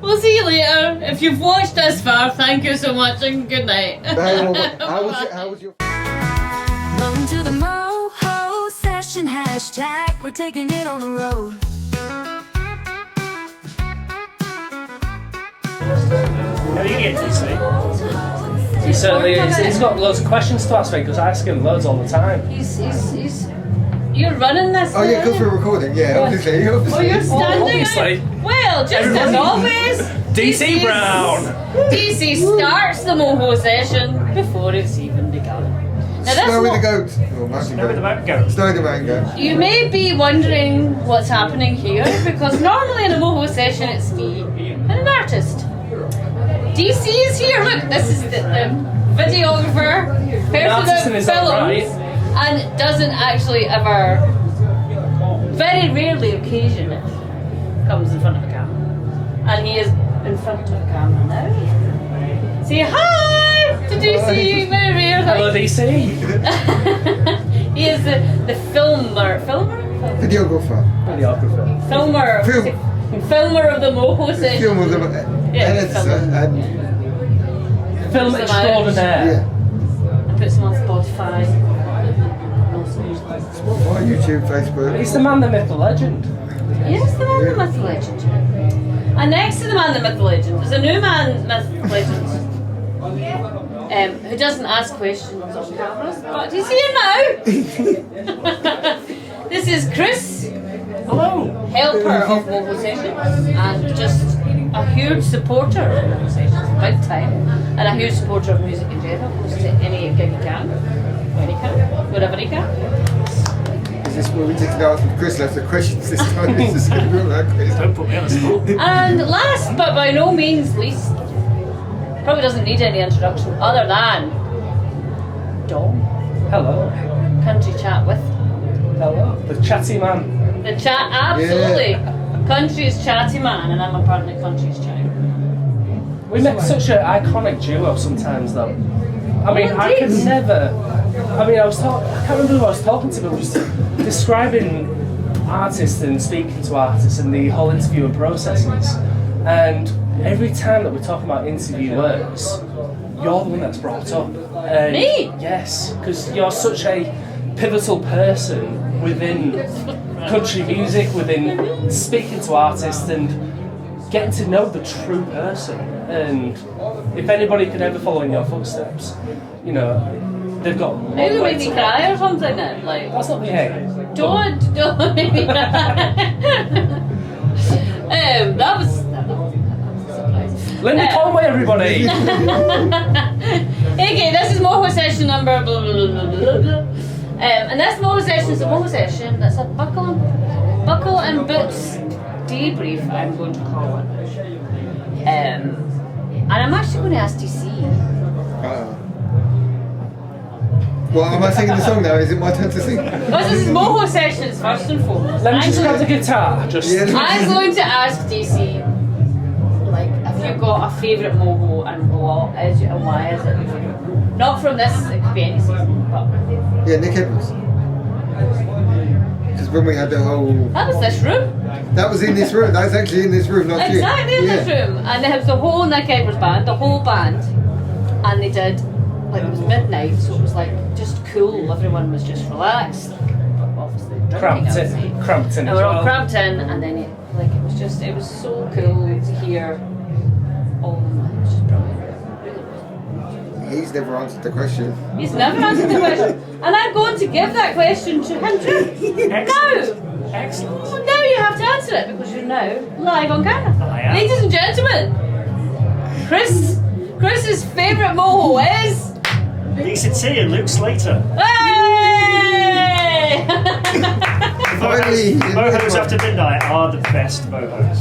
We'll see you later. If you've watched this far, thank you so much and good night. How was your... Welcome to the Moho Session hashtag. We're taking it on the road. How are you getting DC? He certainly is. He's got loads of questions to ask me because I ask him loads all the time. He's you're running this. Oh yeah, because we're recording. Yeah, obviously. Oh, you're standing. Obviously. Well, just as always. DC Brown. DC starts the Moho session before it's even begun. Now, Snowy the goat. Oh, Snowy the mountain goat. Snowy the mountain goat. you may be wondering what's happening here because normally in a Moho session it's me and an artist. DC is here. Look, this is the videographer, person that films, and doesn't actually ever, very rarely, occasionally, comes in front of a camera. And he is in front of a camera now. Say hi to DC, very rare. Hello, DC. He is the filmer? Videographer. Filmer of the Moho session. Film of the... Film extraordinaire. Yeah. And puts them on Spotify. Spotify, YouTube, Facebook. He's the man, the myth, the legend. Yes, the man, the myth, the legend. And next to the man, the myth, the legend, there's a new man, myth, the legend, who doesn't ask questions on cameras, but he's here now. This is Chris. Hello. Helper of Moho Sessions and just a huge supporter of Moho Sessions, big time, and a huge supporter of music in general. Goes to any gig he can, when he can, wherever he can. Is this where we take it out from Chris left the questions this time? This is going to be like Chris. Don't put me on the spot. And last but by no means least, probably doesn't need any introduction other than Dom. Hello. Country chat with. Hello. The chatty man. The chat, absolutely. Yeah. Country's chatty man, and I'm apparently country's chatty. We make such an iconic duo sometimes, though. I mean, I could never. I mean, I can't remember who I was talking to, but I was describing artists and speaking to artists and the whole interviewing processes. And every time that we're talking about interviewers, you're the one that's brought up. And me? Yes, because you're such a pivotal person within country music, within speaking to artists and getting to know the true person. And if anybody could ever follow in your footsteps, you know, they've got. Maybe make me cry or something then. Like, that's not the aim. Don't make me cry. That was a surprise. Linda Conway, everybody! Okay, this is Moho session number blah blah blah blah blah. And this Moho session is a Moho session that's a buckle and boots debrief, I'm going to call it. And I'm actually going to ask DC. Well, am I singing the song now? Is it my turn to sing? Because this is Moho sessions first and foremost. Let me just grab the guitar. I'm going to ask DC, like, have you got a favourite Moho and what is it and why is it? Not from this, it could be any season, but. Yeah, Nick Edwards. Because when we had the whole... That was this room. That was in this room. That was actually in this room, not you. Exactly in this room. And they had the whole Nick Edwards band, the whole band. And they did, like, it was midnight, so it was like just cool. Everyone was just relaxed. Like, obviously drinking. Cramped in. And we're all cramped in, and then it was so cool to hear all of them. It was just brilliant. He's never answered the question. He's never answered the question. And I'm going to give that question to him too. Now! Excellent. Well, now you have to answer it because you're now live on camera. I am. Ladies and gentlemen, Chris's favourite Moho is... Lisa T and Luke Slater. Hey! Mohos after midnight are the best mohos.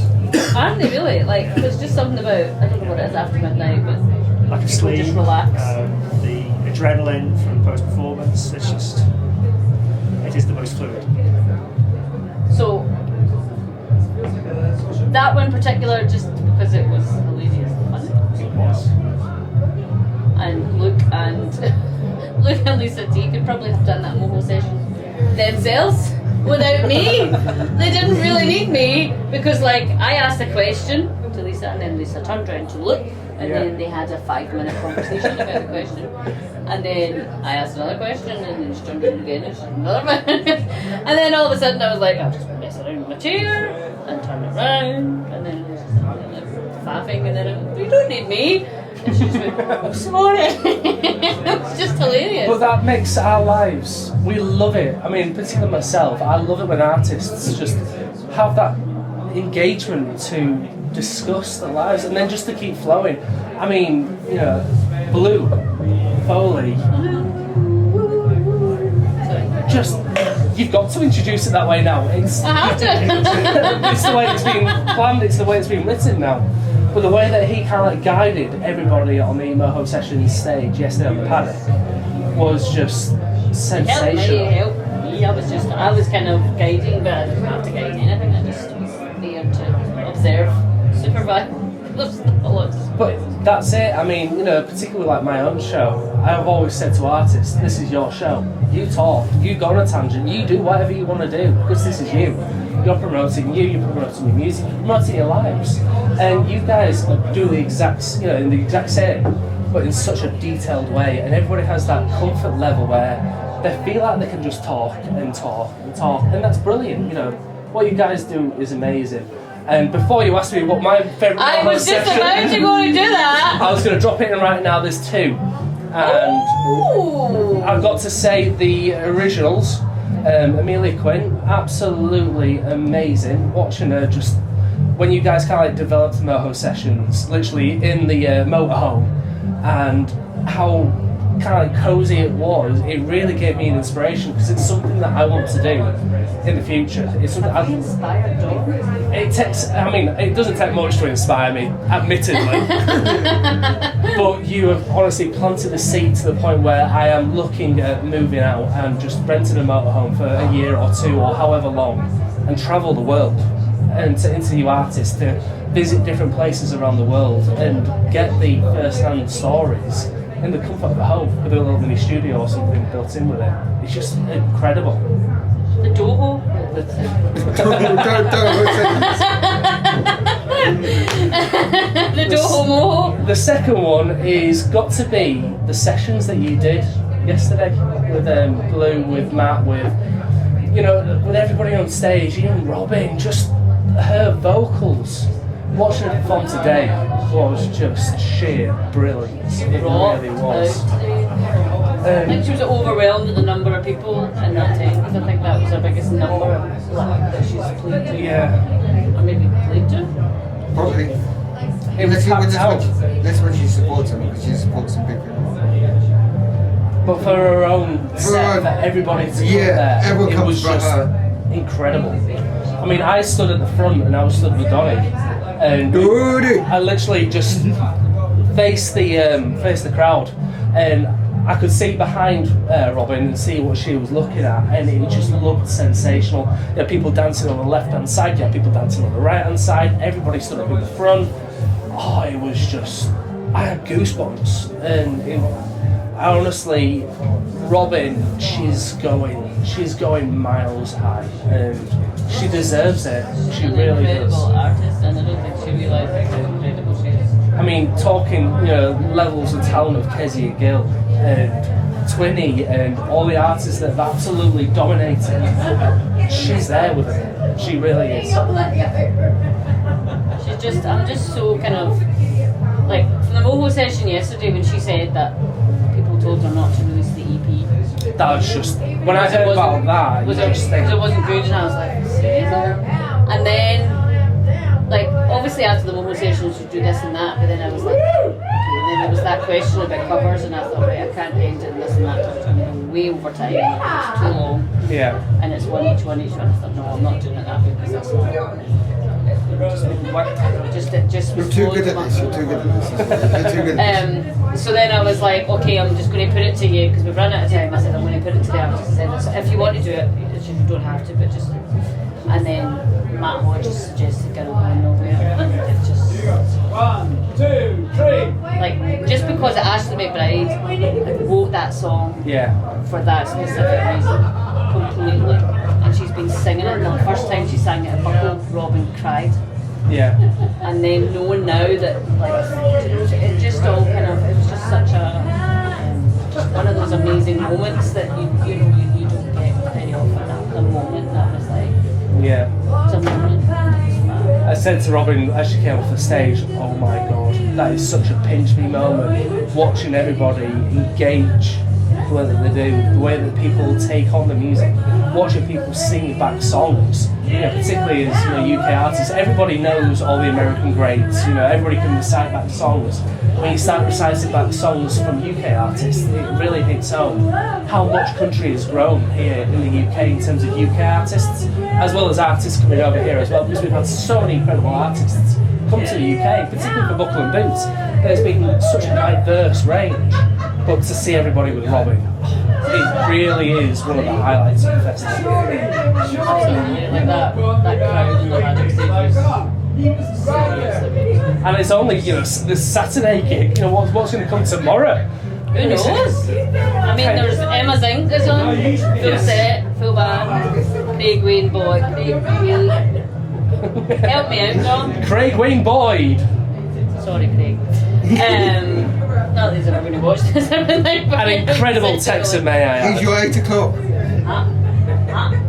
Aren't they really? Like, there's just something about, I don't know what it is after midnight, but Like a people sleep. just relax. The adrenaline from post-performance, it is the most fluid. So, that one in particular, just because it was hilarious and fun. It was. And Luke and Lisa T could probably have done that Moho session themselves without me. They didn't really need me because, like, I asked a question to Lisa, and then Lisa turned around to look, and then they had a 5-minute conversation about the question. And then I asked another question, and then she turned around again, and she said another minute. And then all of a sudden I was like, I'll just mess around with my chair, and turn it round, and then I was just like, laughing, and then I went, you don't need me. And she just went, I'm sorry. It was just hilarious. But that makes our lives, we love it. I mean, particularly myself, I love it when artists just have that engagement to discuss their lives and then just to keep flowing. I mean, you know, Blue, Foley, just, you've got to introduce it that way now. It's, I have to. it's the way it's been planned, it's the way it's been written now. But the way that he kind of like guided everybody on the Moho Sessions stage yesterday on the paddock was just sensational. Help me. I was kind of guiding, but I didn't have to guide anything. I just was there to observe, supervise. But that's it. I mean, you know, particularly like my own show, I've always said to artists, this is your show. You talk, you go on a tangent, you do whatever you want to do, because this is you. You're promoting you, you're promoting your music, you're promoting your lives. And you guys do the exact, you know, in the exact same, but in such a detailed way. And everybody has that comfort level where they feel like they can just talk and talk and talk. And that's brilliant, you know. What you guys do is amazing. And before you asked me what my favourite I was just about to go and do that. I was going to drop it in right now, there's two. And I've got to say the originals, Amelia Quinn, absolutely amazing. Watching her just, when you guys kind of like developed the Moho Sessions, literally in the motorhome, and how kind of like cozy it was, it really gave me an inspiration because it's something that I want to do in the future. It's something Have you inspired Dawn? it takes, I mean, it doesn't take much to inspire me, admittedly. But you have honestly planted the seed to the point where I am looking at moving out and just renting a motorhome for a year or two or however long and travel the world and to interview artists, to visit different places around the world and get the first-hand stories in the comfort of a home with a little mini studio or something built in with it. It's just incredible. The Doho? The Doho Moho? The second one is got to be the sessions that you did yesterday with Blue, with Matt, with, you know, with everybody on stage, even Robin, just her vocals. Watching her perform today was just sheer brilliance. It really was. I think she was overwhelmed at the number of people in that tent, because I think that was her biggest number that she's played to. Yeah. Or maybe played to. Probably. It was tapped out. That's when she supports him, because she supports some big people. But for her own set, for everybody to come there, everyone it comes was for just her. incredible. I mean, I stood at the front and I was stood with Donny, and I literally just faced the crowd, and I could see behind Robin and see what she was looking at, and it just looked sensational. You had people dancing on the left-hand side, you had people dancing on the right-hand side, everybody stood up in the front. Oh, it was just, I had goosebumps, and I honestly, Robin, she's going miles high, and she deserves it. She really does. Incredible artist, and I don't think she realises how incredible she is. I mean, talking, you know, levels of talent of Kezia Gill and Twinny and all the artists that have absolutely dominated, she's there with it. She really is. She's just, I'm just so kind of, like, from the Moho session yesterday when she said that people told her not to release the EP. That was just, when I heard about that, you just think, because it wasn't good, and I was like, seriously? And then, like, obviously after the Moho session she do this and that, but then I was like, okay. And then there was that question about covers, and I thought, right, I can't end it in this and that, it's going to go way over time, it's too long, yeah. and it's one each. I thought, no, I'm not doing it that way, because that's not, it just wouldn't work. It just You're was too flowing good at much. this, you're too good at this. You're too good at this. So then I was like, okay, I'm just going to put it to you, because we've run out of time. I said, I'm going to put it to the artist. I said, if you want to do it, you don't have to, but just. And then Matt Moore just suggested Girl Going Nowhere. It just. 1, 2, 3. Like, just because Ashley McBride wrote that song Yeah. for that specific reason, completely. And she's been singing it, and the first time she sang it at Buckle, Robin cried. Yeah. And then knowing now that like it just all kind of it was just such a just one of those amazing moments that you know you don't get very often at the moment. That was like Yeah. it's a moment. It's fab. I said to Robin as she came off the stage, oh my god, that is such a pinch me moment. Watching everybody engage the way that they do, the way that people take on the music, watching people sing back songs, particularly as UK artists, everybody knows all the American greats, everybody can recite back songs. When you start reciting back songs from UK artists, it really hits home how much country has grown here in the UK in terms of UK artists, as well as artists coming over here as well, because we've had so many incredible artists come to the UK, particularly for Buckle and Boots. There's been such a diverse range, but to see everybody with Robin, it really is one of the highlights of the festival. Absolutely, like that crowd in the Magic Stage And it's only this Saturday gig. What's going to come tomorrow? Who knows? I mean, there's Emma Zink is on, full set, full band. Craig Wayne Boyd. Help me out, John. Craig Wayne Boyd. Sorry, Craig. Not that he's ever going to watch this. An incredible Texan, may I add. He's your 8 o'clock.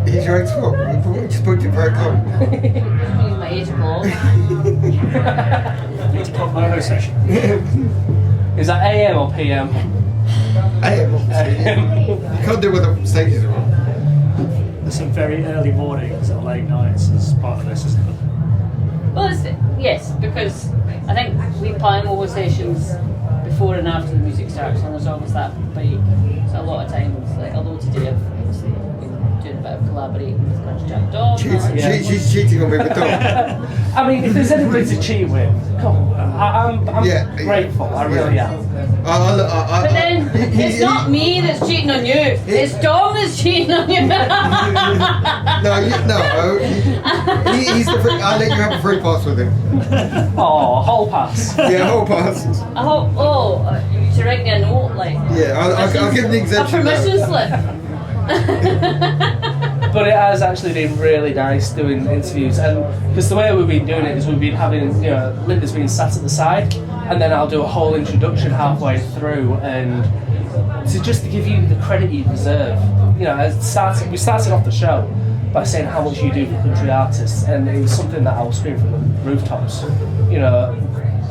He's your 8 o'clock. We just booked it for 8 o'clock. He's my 8 o'clock. 8 o'clock moho session. Is that AM or PM? AM. You can't do what the stages are on. There's some very early mornings or late nights as part of this, isn't there? Well, yes, because I think we plan all sessions before and after the music starts, and there's always that break. So a lot of times, although today I've obviously been doing a bit of collaborating with Crunch Jack Dog. She's cheating on me with Dog. I mean, if there's anybody to cheat with, come on. I'm grateful, I really am. But then, it's not me that's cheating on you, it's Dom that's cheating on you. No, he's the free, I'll let you have a free pass with him. Oh, whole pass. Yeah, whole pass. You should write me a note, like. Yeah, I'll give him the exemption. A permission slip. But it has actually been really nice doing interviews, and because the way we've been doing it is we've been having, Linda's been sat at the side, and then I'll do a whole introduction halfway through, and to give you the credit you deserve. We started off the show by saying how much you do for country artists, and it was something that I was screaming from the rooftops.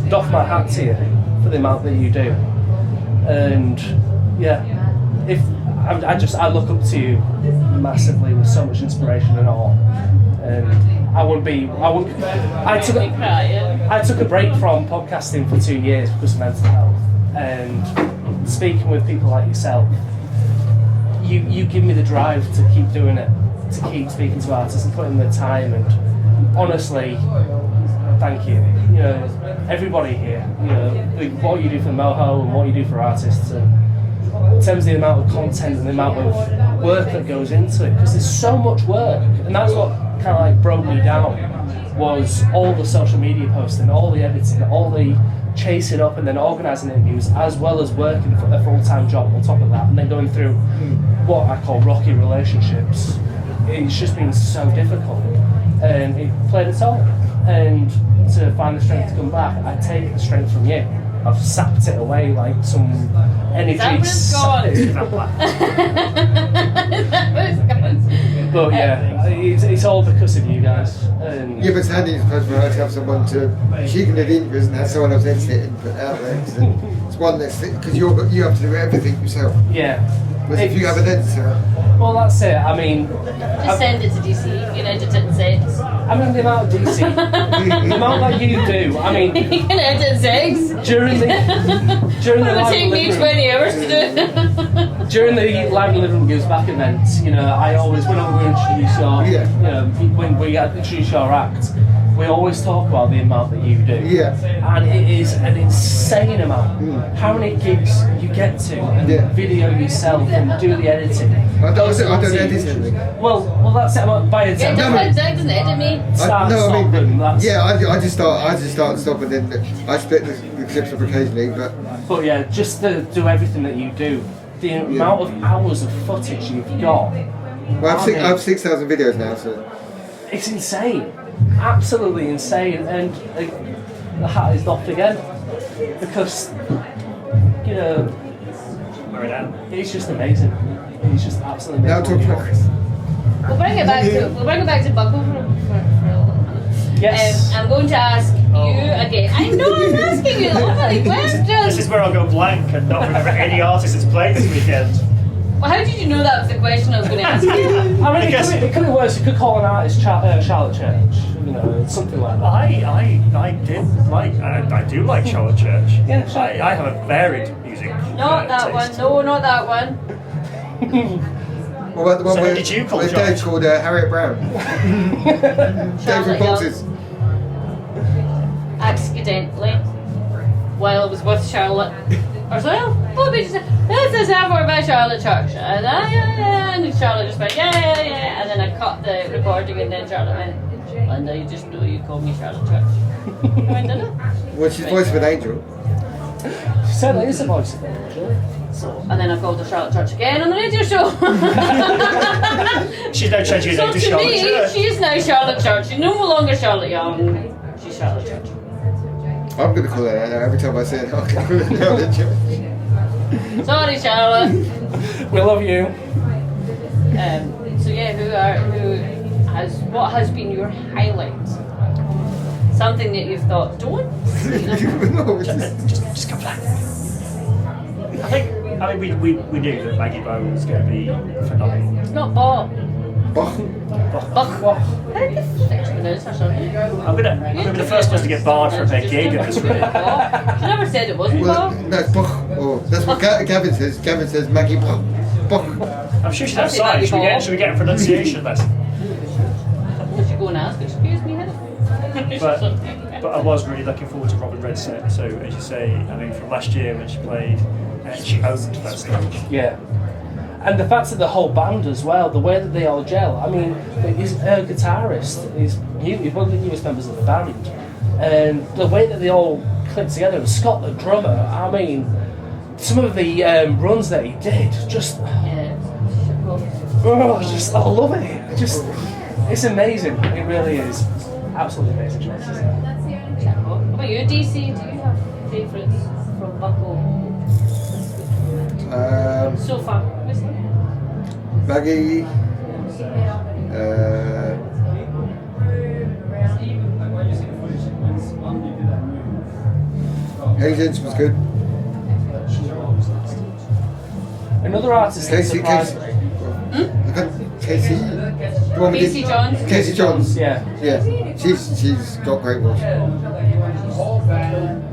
Doff my hat to you for the amount that you do, and I look up to you massively with so much inspiration and awe, and I took a break from podcasting for 2 years because of mental health, and speaking with people like yourself, you give me the drive to keep doing it, to keep speaking to artists and putting the time, and honestly, thank you. Everybody here, what you do for Moho and what you do for artists, and in terms of the amount of content and the amount of work that goes into it, because there's so much work, and that's what kind of like broke me down, was all the social media posting, all the editing, all the chasing up and then organising interviews, as well as working for a full-time job on top of that, and then going through what I call rocky relationships. It's just been so difficult, and it played a toll, and to find the strength to come back, I take the strength from you. I've sapped it away like some energy. But yeah, it's all because of you guys. And Yeah, but it's handy to have someone to. She can do the interviews and have someone else edit it and put it out there. It's one less thing, because you have to do everything yourself. yeah. But if you have an editor, Well, that's it. I mean, Just send it to DC, you can edit it in sets. I mean the amount of DC, the amount that you do. I mean, You can edit sets. during the It would live take me living 20 room, hours to do it. during the live living room gives back events, I always, when we introduce when we introduce your act, we always talk about the amount that you do. Yeah. And it is an insane amount. How many gigs you get to and video yourself and do the editing. I don't edit anything. Well, that's it. By a Doug doesn't edit me. Stop, that's- I just start and stop, and then I split the clips up occasionally. But yeah, just to do everything that you do, the amount of hours of footage you've got, I have 6,000 videos now, so it's insane. absolutely insane. And the hat is doffed again because Wear it out. he's just amazing. He's just absolutely Now amazing. talk about Chris. We'll bring it back to Buckle for a little minute. Yes. I'm going to ask you again. I know I'm asking you so many This is questions. where I'll go blank and not remember any artist that's played this weekend. Well, how did you know that was the question I was going to ask you? I mean, Because- it could be worse. You could call an artist Charlotte Church, something like that. I do like Charlotte Church. Yeah, sure. I have a varied music. Not that one. taste. No, not that one. What about the one So where did you call where Charlotte? Dave called Harriet Brown? Dave Charlotte from Young. Boxes. Accidentally, while I was with Charlotte, or so, well, they just said, this is Hammer by Charlotte Church. And and Charlotte just went, yeah. And then I cut the recording, and then Charlotte went, Linda, you just know you call me Charlotte Church. I went, did it? Well, she's voice of an angel. She certainly is a voice of it, actually. And then I called her Charlotte Church again on the radio show. She's now changing her So name to to Charlotte me, Church. she is now Charlotte Church. She's no longer Charlotte Young. She's Charlotte Church. I'm going to call her that now. Every time I say it, I'm going to call her Charlotte. Sorry, Charlotte. We love you. So yeah, what has been your highlight? Something that you've thought, don't? No, it's just, Just come back. I mean, we knew that Maggie Bow was going to be phenomenal. It's not Bob. Bach. Buck. How did you pronounce her surname? I'm gonna be the first person to get barred from a gig in this room. Bob. She never said it wasn't Well, Bob. no, it's Bach. Oh, that's what Gavin says. Gavin says Maggie Bach. Bach. I'm sure she's outside. Should we get a pronunciation lesson? I should go and ask. Excuse me, Heather. But I was really looking forward to Robin Red's set. So as you say, I mean, from last year when she played, she owned that stage. Yeah. And the fact that the whole band as well, the way that they all gel. I mean, he's a guitarist. He's one of the newest members of the band. And the way that they all click together. And Scott, the drummer, I mean, some of the runs that he did, just, Yeah. I love it. It's amazing. It really is. Absolutely amazing choices. What about you, DC? Do you have favourites from Buckle so far? Maggie. Agents was good. Another artist that Casey. surprised me. Casey. The one we Casey did- Johns? Casey Johns. Yeah. Yeah. She's got great voice.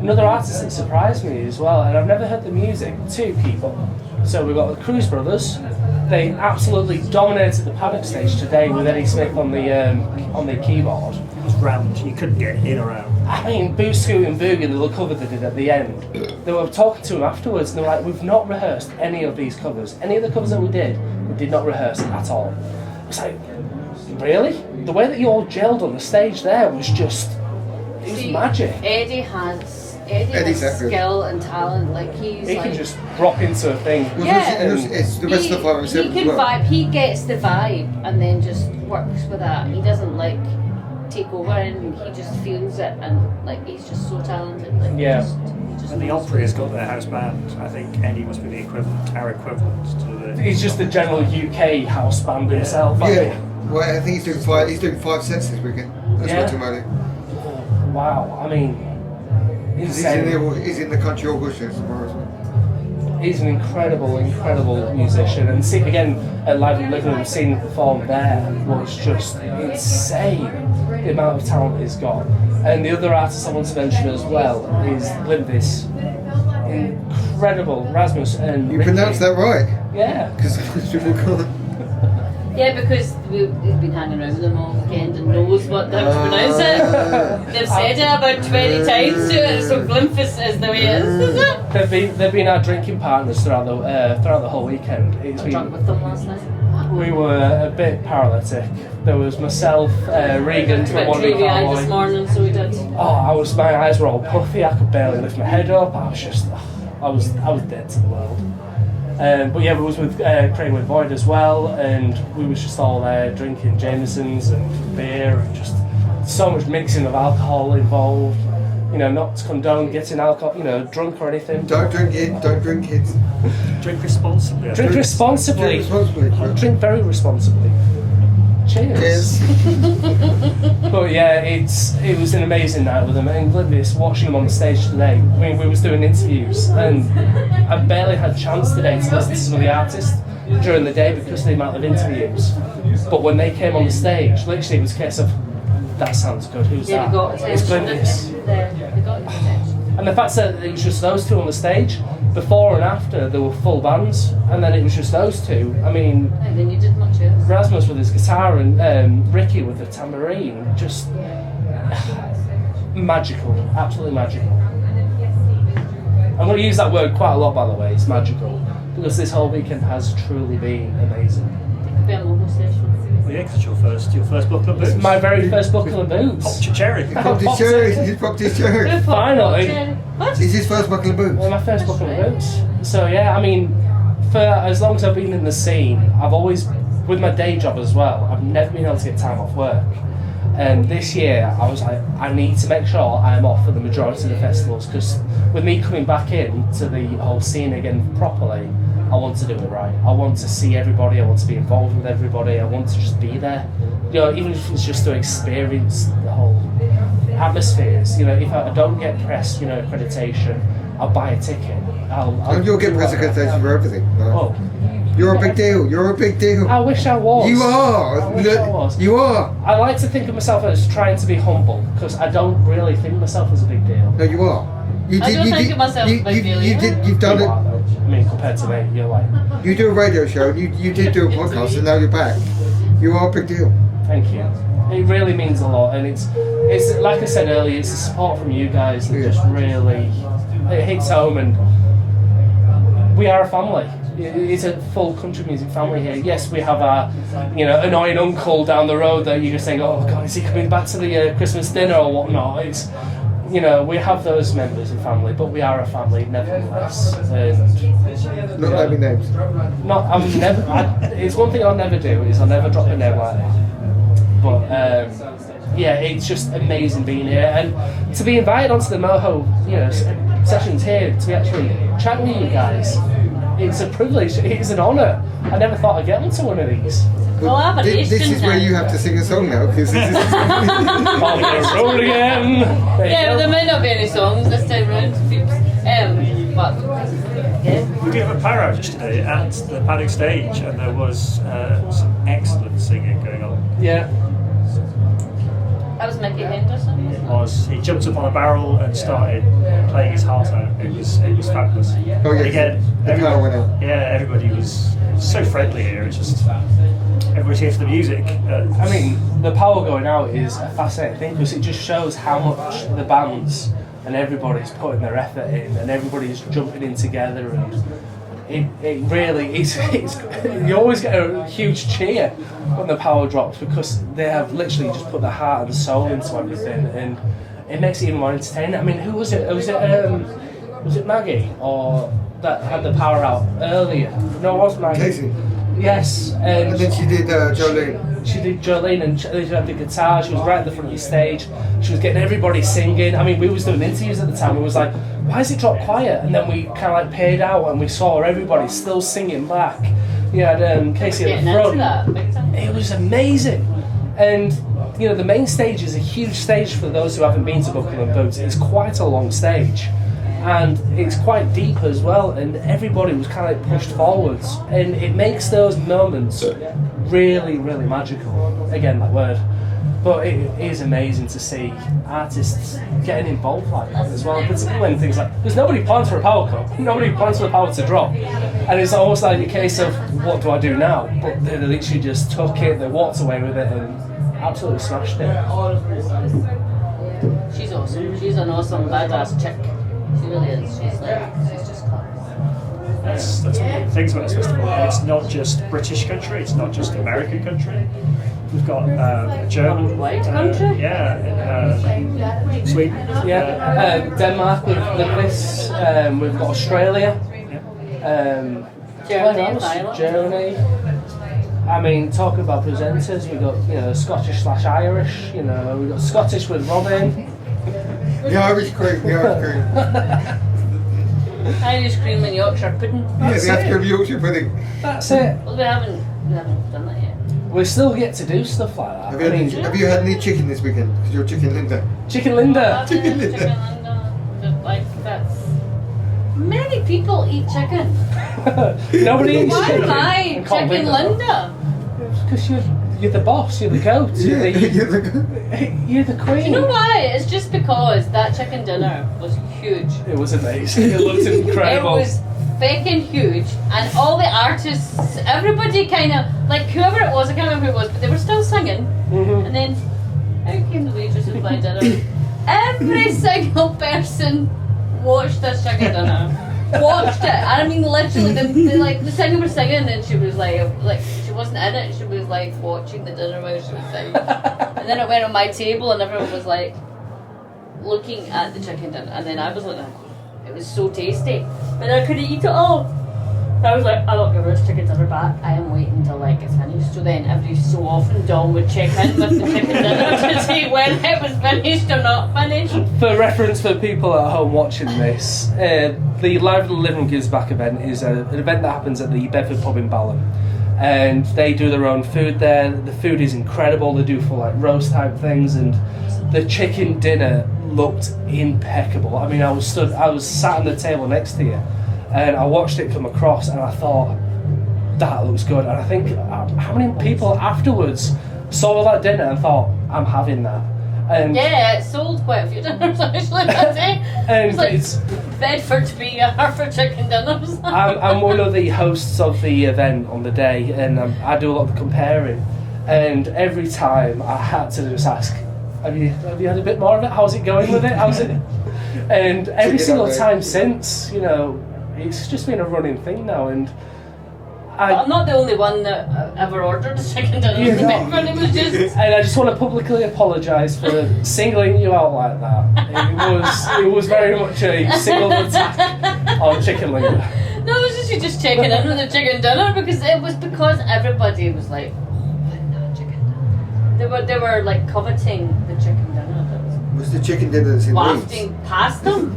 Another artist that surprised me as well, and I've never heard the music, two people. So we've got the Cruz Brothers. They absolutely dominated the Paddock stage today with Eddie Smith on the keyboard. It was round. You couldn't get in or out. I mean, Boo Scoot and Boogie, the little cover they did at the end, they were talking to him afterwards and they were like, we've not rehearsed any of these covers. Any of the covers that we did not rehearse at all. It's like, really? The way that you all gelled on the stage there was just, it was magic. Eddie has Eddie's that good. skill and talent. Like he Can just drop into a thing. Well, Yeah. it's the rest of the five he as can well. vibe. He gets the vibe and then just works with that. He doesn't like take over and he just feels it and like he's just so talented. Like, Yeah. he just And the knows Opry has got their house band. I think Eddie must be the equivalent, our equivalent to the. He's just the general UK house band himself. I Yeah. think. Well, I think he's doing five. He's doing 5 sets this weekend. That's Yeah. what tomorrow. Wow, I mean, insane. He's in the country orchestra tomorrow as well. He's an incredible musician, and see again at Live and Living and seeing him perform there was just insane. The amount of talent he's got, and the other artist I want to mention as well is Limbis. Incredible, Rasmus and You Ricky. pronounced that right, Yeah. because people can't. Yeah, because we've been hanging around with them all weekend and knows what how to pronounce it. They've said it about 20 times to it, so Glymphless is the way it is it? They've been our drinking partners throughout the whole weekend. It's I drunk been, with them last night. we were a bit paralytic. There was myself, Regan, Went one to week AVI this morning, so we did. my eyes were all puffy. I could barely lift my head up. I was dead to the world. But yeah, we was with Craig Void as well, and we was just all there drinking Jamesons and beer and just so much mixing of alcohol involved. You know, not to condone getting alcohol, you know, drunk or anything. Don't drink it. Don't drink kids. Drink responsibly. Drink responsibly. Drink responsibly. Drink very responsibly. Cheers. But yeah, it was an amazing night with them, and goodness, watching them on the stage today. I mean, we was doing interviews, and I barely had a chance today to listen to some of the artists during the day because of the amount of interviews. But when they came on the stage, literally it was a case of, that sounds good. Who's Yeah, that? they got It's attention. goodness. They got attention. And the fact that it was just those two on the stage, before and after there were full bands, and then it was just those two. I mean, And then you did much else. Rasmus with his guitar and Ricky with the tambourine, just magical, absolutely magical. I'm going to use that word quite a lot, by the way, it's magical, because this whole weekend has truly been amazing. It could be a Moho session. Well, yeah, 'cause it's your first buckle of boots. It's my very first buckle of boots. Popped your cherry. He popped his cherry. He popped his cherry. Finally. What? It's his first buckle of boots. Well, my first buckle of boots. So yeah, I mean, for as long as I've been in the scene, I've always, with my day job as well, I've never been able to get time off work. And this year, I was like, I need to make sure I'm off for the majority of the festivals, because with me coming back in to the whole scene again properly, I want to do it right. I want to see everybody, I want to be involved with everybody, I want to just be there. You know, even if it's just to experience the whole atmospheres. You know, if I don't get press, you know, accreditation, I'll buy a ticket. And you'll get press accreditation for everything. Right? Oh, You're a big deal. You're a big deal. I wish I was. You are. I wish I was. You are. I like to think of myself as trying to be humble, because I don't really think of myself as a big deal. No, you are. You I don't think of myself as a big deal, You yeah. did. You've done You it. are, though. I mean, compared to me, you're like, You do a radio show. And you did do a podcast, and now you're back. You are a big deal. thank you. It really means a lot, and it's like I said earlier, it's the support from you guys that just really, it hits home, and we are a family. It's a full country music family here. Yes, we have our, you know, annoying uncle down the road that you just think, oh God, is he coming back to the Christmas dinner or whatnot? It's, you know, we have those members of family, but we are a family nevertheless. And Not naming names. it's one thing I'll never do is I'll never drop a name like that. But yeah, it's just amazing being here, and to be invited onto the Moho, you know, sessions here, to be actually chatting with you guys, it's a privilege. It's an honour. I never thought I'd get onto one of these. Collaboration. This is where you have to sing a song now, because this is. On the road again. There you Yeah, go. well, there may not be any songs this time round. But yeah. We do have a power outage today at the paddock stage, and there was some excellent singing going on. Yeah. That was Mickey Henderson. He jumped up on a barrel and started playing his heart out. It was fabulous. Oh, yeah, Again, the power went out. yeah, everybody was so friendly here. It's just everybody's here for the music. I mean, the power going out is a fascinating thing, because it just shows how much the bands and everybody's putting their effort in, and everybody's jumping in together, and it really is. You always get a huge cheer when the power drops, because they have literally just put their heart and soul into everything, and it makes it even more entertaining. I mean, who was it? Was it Maggie or that had the power out earlier? No, it was Maggie. Casey. Yes, And then she did Jolene. She did Jolene, and she had the guitar. She was right at the front of the stage. She was getting everybody singing. I mean, we was doing interviews at the time. We was like, why has it dropped quiet? And then we kind of like paid out, and we saw everybody still singing back. You had Casey at Getting the into front. that big time. It was amazing. And you know, the main stage is a huge stage for those who haven't been to Buckle and Boots. It's quite a long stage, and it's quite deep as well, and everybody was kind of like pushed forwards, and it makes those moments really, really magical. Again, that word. But it is amazing to see artists getting involved like that as well, particularly when things like, because nobody plans for a power cut, nobody plans for the power to drop, and it's almost like a case of, what do I do now? But they literally just took it, they walked away with it, and absolutely smashed it. She's awesome. She's an awesome badass chick. She really is. She's just class. That's one of the things about this festival. And it's not just British country. It's not just American country. We've got a German, White country? Sweden, Denmark with this, we've got Australia, Germany where and else? Thailand. Germany. I mean, talking about presenters, we got Scottish/Irish. We got Scottish with Robin. The Irish cream, Irish cream and Yorkshire pudding. Yeah, they have to give Yorkshire pudding. That's it. Well, we haven't done that yet. We still get to do stuff like that. Have you had any chicken this weekend? Because you're Chicken Linda. Chicken Linda. Chicken Linda. Like, that's... Many people eat chicken. Nobody eats Why chicken. am I Chicken Linda? Because you're the boss, you're the goat, you're the queen. Do you know why? It's just because that chicken dinner was huge. It was amazing. It looked incredible. It was fucking huge, and all the artists, everybody kind of, like whoever it was, I can't remember who it was, but they were still singing. And then out came the waitress with my dinner. Every single person watched this chicken dinner. Watched it. I mean, literally, the singer was singing, and she was like she wasn't in it. She was like watching the dinner while she was singing. And then it went on my table, and everyone was like looking at the chicken dinner, and then I was like, it was so tasty, but I couldn't eat it all. I was like, I don't give this chicken dinner back. I am waiting until it's finished. So then every so often Dawn would check in with the chicken dinner to see when it was finished or not finished. For reference for people at home watching this, the Live in the Living Room Gives Back event is an event that happens at the Bedford pub in Balham. And they do their own food there. The food is incredible. They do full roast type things, and the chicken dinner looked impeccable. I mean, I was sat on the table next to you, and I watched it come across, and I thought, that looks good. And I think, how many people afterwards saw that dinner and thought, I'm having that? And yeah, it sold quite a few dinners actually that day. And it's Bedford to be for chicken dinners. I'm one of the hosts of the event on the day, and I do a lot of the comparing. And every time I had to just ask, have you had a bit more of it? How's it going with it? How's it? And every single time since, it's just been a running thing now. And I'm not the only one that ever ordered a chicken dinner. It was just... And I just want to publicly apologise for singling you out like that. It was very much a single attack on Chicken Linda. No, it was just you just checking in with the chicken dinner because everybody was like, oh, chicken dinner. They were like coveting the chicken dinner. That was the chicken dinner that's in wafting past them.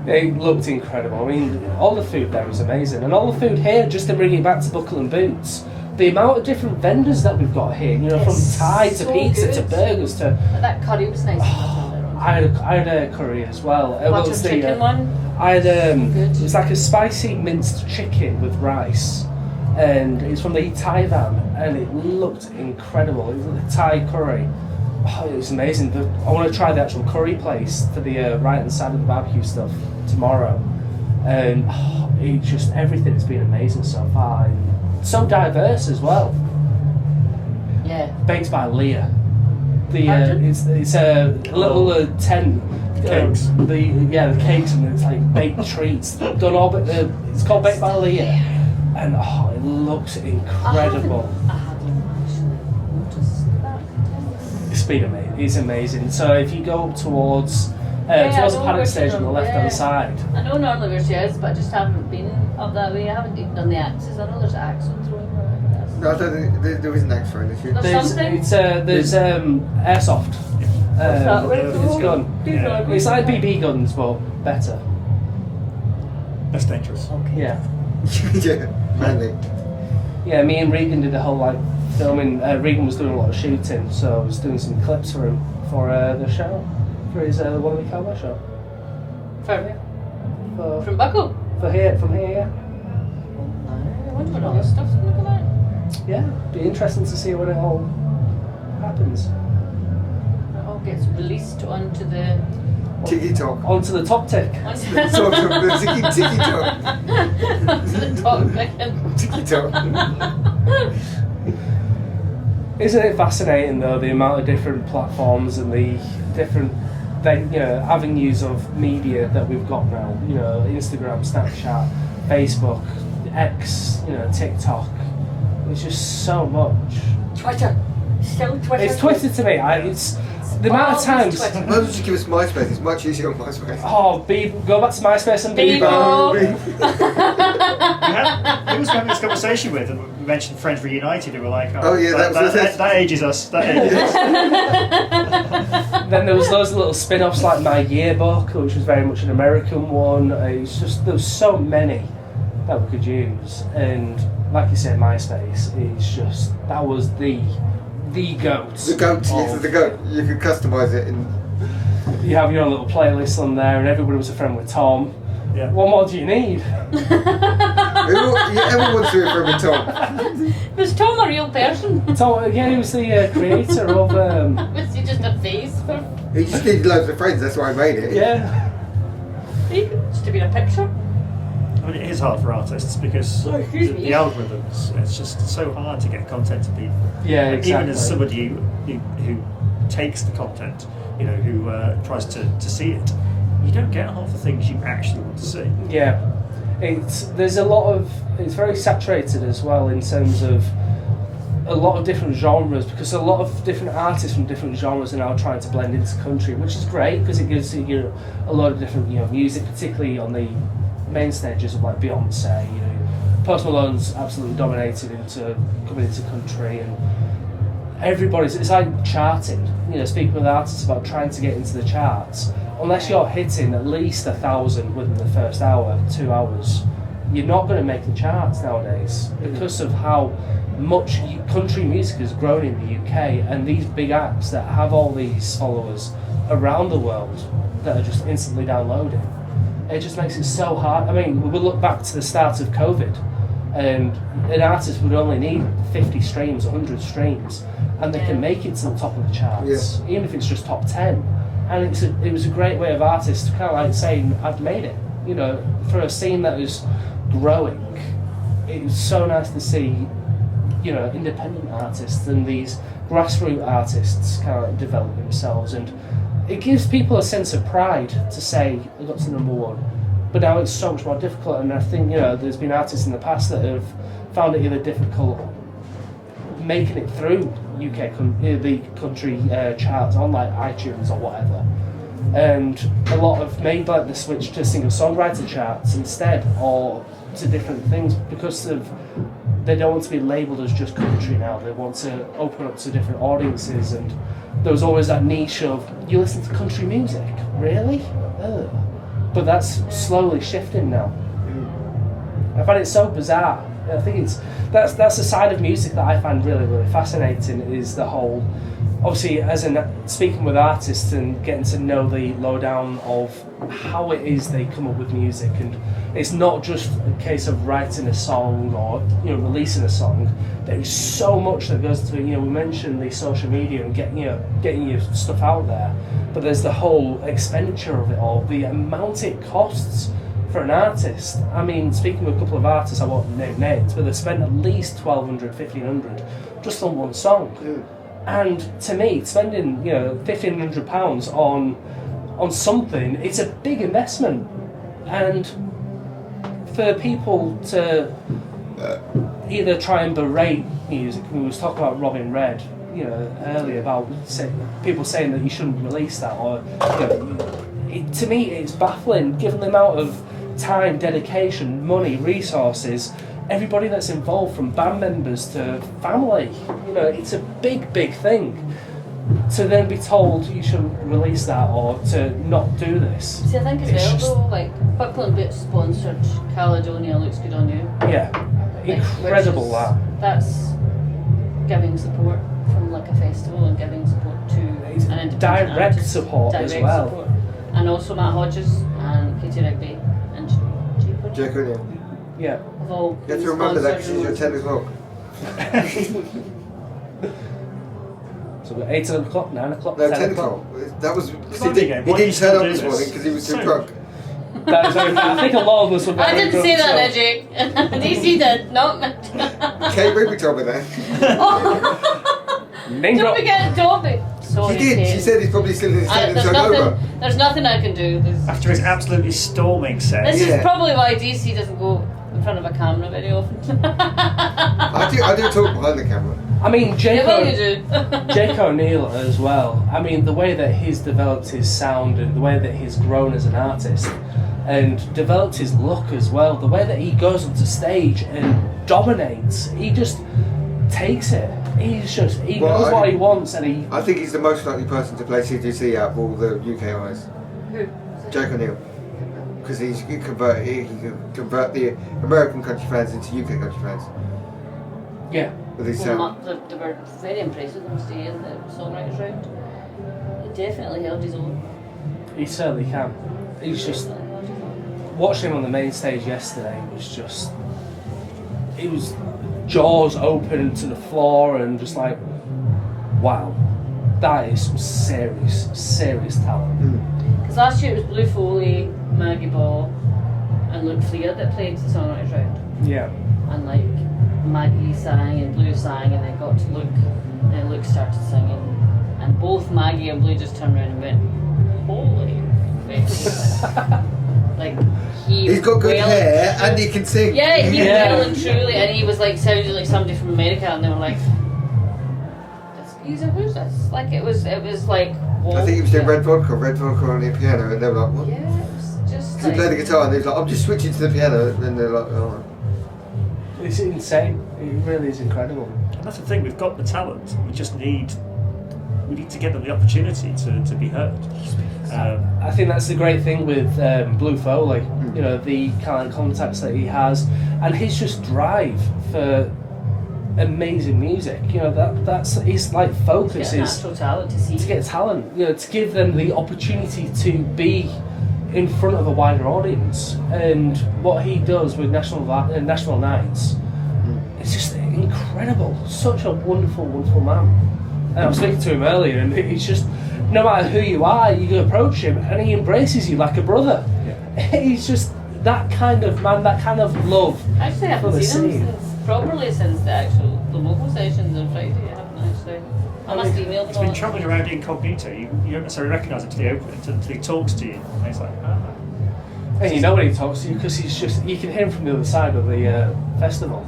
It looked incredible. I mean, all the food there was amazing, and all the food here. Just to bring it back to Buckle and Boots, the amount of different vendors that we've got here. From Thai to pizza to burgers to. That curry was nice. I had a curry as well. Butter chicken one. I had it was like a spicy minced chicken with rice, and it's from the Thai van, and it looked incredible. It was like a Thai curry. Oh, it was amazing. I want to try the actual curry place to the right hand side of the barbecue stuff tomorrow, and everything's been amazing so far. And so diverse as well. Yeah. Baked by Leah. It's a little tent. Cakes. The cakes, and it's like baked treats done all, but it's called Baked by Leah, and it looks incredible. I haven't actually noticed that. It's been amazing. It's amazing. So if you go up towards the paddock stage on the left hand side. I know normally where she is, but I just haven't been up that way. I haven't even done the axes. I know there's axles going on. No, I don't think there is an axe for this year. There's something? There's airsoft. It's gun. Yeah. It's like BB guns, but better. That's dangerous. Okay. Yeah. Yeah, manly. Yeah, me and Regan did a whole filming. Regan was doing a lot of shooting, so I was doing some clips for him for the show, for his Wannabe Cowboy show. From Buckle? From here, yeah. I wonder what all this stuff's going to come out. Yeah, be interesting to see when it all happens. It all gets released onto the... Tiki Talk. Onto the top tick. Onto the Tiki Talk. onto the top Tiki Talk. Isn't it fascinating though, the amount of different platforms and the different avenues of media that we've got now? Instagram, Snapchat, Facebook, X, TikTok. It's just so much. Twitter. Still Twitter. It's Twitter to me. The amount of times. Why don't you give us MySpace? It's much easier on MySpace. Oh, go back to MySpace and Bebo. Who was we having this conversation with? And we mentioned Friends Reunited, who were like, Oh, yeah, that ages us. That ages us. Then there was loads of little spin-offs like My Yearbook, which was very much an American one. It's just there was so many that we could use, and like you said, MySpace is just that was the goat. The goat, yes, the goat. You could customise it in. You have your own little playlist on there, and everybody was a friend with Tom. Yeah. What more do you need? Everyone wants to be a friend with Tom. Was Tom a real person? Tom, yeah, he was the creator of. Was he just a face for? He just needed loads of friends, that's why I made it. Yeah. Just to be a picture. I mean, it is hard for artists because Oh, excuse me. the algorithms, it's just so hard to get content to people. Yeah, Like, exactly. Even as somebody who takes the content, who tries to see it, you don't get half the things you actually want to see. Yeah, there's a lot of it's very saturated as well in terms of a lot of different genres because a lot of different artists from different genres are now trying to blend into country, which is great because it gives you a lot of different music, particularly on the main stages of like Beyonce. Post Malone's absolutely dominated into coming into country and. It's like charting, speaking with artists about trying to get into the charts. Unless you're hitting at least 1,000 within the first hour, 2 hours, you're not going to make the charts nowadays because of how much country music has grown in the UK and these big acts that have all these followers around the world that are just instantly downloading. It just makes it so hard. I mean, we look back to the start of COVID and an artist would only need 50 streams, 100 streams, and they can make it to the top of the charts, even if it's just top 10. And it was a great way of artists to kind of like saying, I've made it. For a scene that is growing, it was so nice to see, independent artists and these grassroots artists kind of like develop themselves. And it gives people a sense of pride to say, I got to number one. But now it's so much more difficult, and I think there's been artists in the past that have found it either difficult making it through the country charts on like iTunes or whatever, and a lot have made like the switch to singer-songwriter charts instead, or to different things because they don't want to be labelled as just country now. They want to open up to different audiences, and there was always that niche of you listen to country music, really? Ugh. But that's slowly shifting now. I find it so bizarre. I think that's a side of music that I find really, really fascinating, is the whole, obviously speaking with artists and getting to know the lowdown of how it is they come up with music, and it's not just a case of writing a song or releasing a song. There is so much that goes into it. We mentioned the social media and getting your stuff out there, but there's the whole expenditure of it all, the amount it costs for an artist. I mean, speaking with a couple of artists, I won't name names, but they spent at least $1,200, $1,500 just on one song. And to me, spending £1,500 on something, it's a big investment. And for people to either try and berate music, we was talking about Robin Red, earlier about people saying that you shouldn't release that, or to me it's baffling given the amount of time, dedication, money, resources, everybody that's involved, from band members to family. It's a big thing to then be told you shouldn't release that or to not do this. See, I think as well though, like Buckland Boots sponsored Caledonia Looks Good on You. Yeah, incredible That's giving support from like a festival and giving support to an independent direct artist. support as well. Support. And also Matt Hodges and Katie Rigby and Jack O'Neill. Yeah. have all You have to remember that because it's your 10 o'clock. So we're 8 o'clock, 9 o'clock, No, 10 10 o'clock. o'clock. That was. Rugby game. Why do you He didn't still turn up do this this? morning because he was too So- drunk. That was very, I think a lot of us were I very didn't say drunk, that, so- did you? DC did, not me. Kate Rigby told me that. Name Don't drop. forget Dobby. Sorry, She did. Kate. She said he's probably still in his head and there's took over. There's nothing I can do. After his absolutely storming set. This Yeah. is probably why DC doesn't go in front of a camera very often. I do talk behind the camera. I mean, Yeah, well, you do. Jake O'Neill as well. I mean, the way that he's developed his sound and the way that he's grown as an artist and developed his look as well, the way that he goes onto stage and dominates, he just takes it. He knows what he wants, and he. I think he's the most likely person to play CGC out of all the UK eyes. Who? Jake O'Neill. Because he can convert the American country fans into UK country fans Yeah. with his Well, sound. they were very impressed with him today in the songwriters round. He definitely held his own. He certainly can. He's just. Definitely held his own. Watching him on the main stage yesterday was just. It was jaws open to the floor and just like, wow, that is some serious talent. Because last year it was Blue Foley, Maggie Ball, and Luke Fleer that played the songwriters round. Yeah. And like Maggie sang and Blue sang, and then got to Luke, and then Luke started singing, and both Maggie and Blue just turned around and went, "Holy!" Like He's got good hair and he can sing. Yeah, he Yeah. well and truly, and he was like sounded like somebody from America, and they were like, "Who's this?" Like it was like. Whoa, I think he was doing Red Vodka on the piano, and they were like, what? Yeah, it was just. He played the guitar and he was like, I'm just switching to the piano, and they're like, oh. It's insane. It really is incredible. And that's the thing, we've got the talent, we just need to give them the opportunity to be heard. I think that's the great thing with Blue Foley, you know, the kind of contacts that he has, and his just drive for amazing music. You know, that's his like focus Get is natural talent to see. to get talent. You know, to give them the opportunity to be in front of a wider audience, and what he does with national nights, it's just incredible. Such a wonderful man. And I was speaking to him earlier, and it's just, no matter who you are, you can approach him and he embraces you like a brother. Yeah. He's just that kind of man, that kind of love. Actually, I for haven't the seen scene. him since the vocal sessions on Friday. I haven't actually. I must email He's them been all. travelling around incognito, you don't necessarily recognise him to the opening until he talks to you, and he's like, ah. And you know when he talks to you because he's just, you can hear him from the other side of the festival.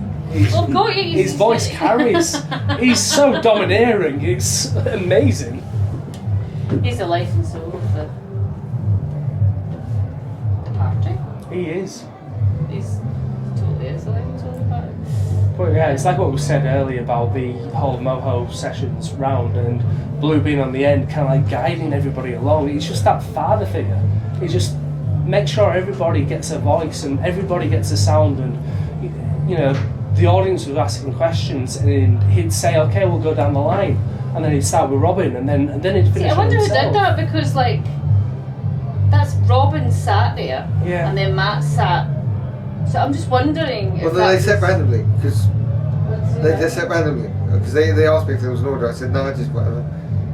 Well, go, His voice carries. He's so domineering. It's amazing. He's the life and soul of the party. He is. He's totally is the life and soul of the party. But yeah, it's like what we said earlier about the whole Moho sessions round and Blue being on the end, kind of like guiding everybody along. He's just that father figure. He just makes sure everybody gets a voice and everybody gets a sound, and you know, the audience was asking questions and he'd say, okay, we'll go down the line, and then he'd start with Robin, and then he'd finish. See, I wonder who himself. did that, because like that's Robin sat there, Yeah. and then Matt sat. So I'm just wondering. Well, if then they that's- set randomly, because they set randomly. Because they asked me if there was an order. I said, no, just whatever.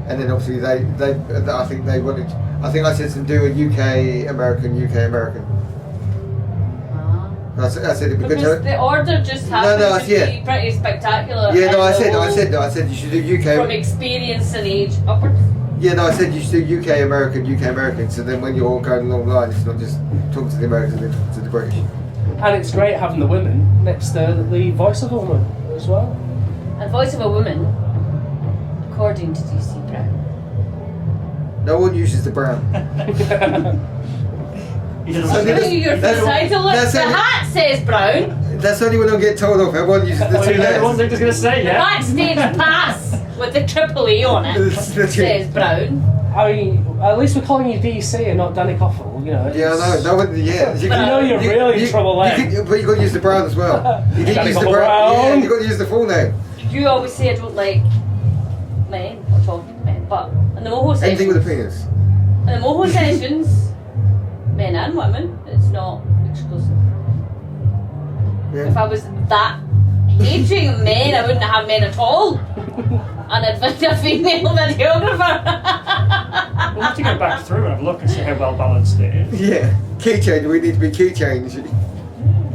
And then obviously I think they wanted, I think I said to do a UK American. Ah. I said it'd be good Because to. the order just happened no, to yeah. be pretty spectacular. Yeah, no, and I the said whole- you should do UK. From experience and age upwards. Yeah, no, I said you should do UK American. So then when you're all going along the line, it's not just talking to the Americans and then to the British. And it's great having the women next to the voice of a woman as well. And voice of a woman, according to DC Brown. No one uses the brown. He doesn't So like they Look just- at your that's- title. that's The only- hat says Brown. That's only when I get told off. Everyone uses the two the one letters. thing I was going to say, yeah. Backstage pass with the triple E on it says Brown. I mean, at least we're calling you DC and not Danny Coffel, you know. Yeah, I know. No one. Yeah, You know you're really in trouble there. But you got to use the brown as well. You didn't Danny use the Coffel brown. Yeah, Brown. you got to use the full name. You always say I don't like men or talking to men, but in the Moho Anything with a sessions, penis. in the Moho sessions, men and women, it's not exclusive. If Yeah. I was that hating men, I wouldn't have men at all. And I'd find a female videographer. We'll have to go back through and have a look and see how well balanced it is. Yeah. Key change. We need to be key change. How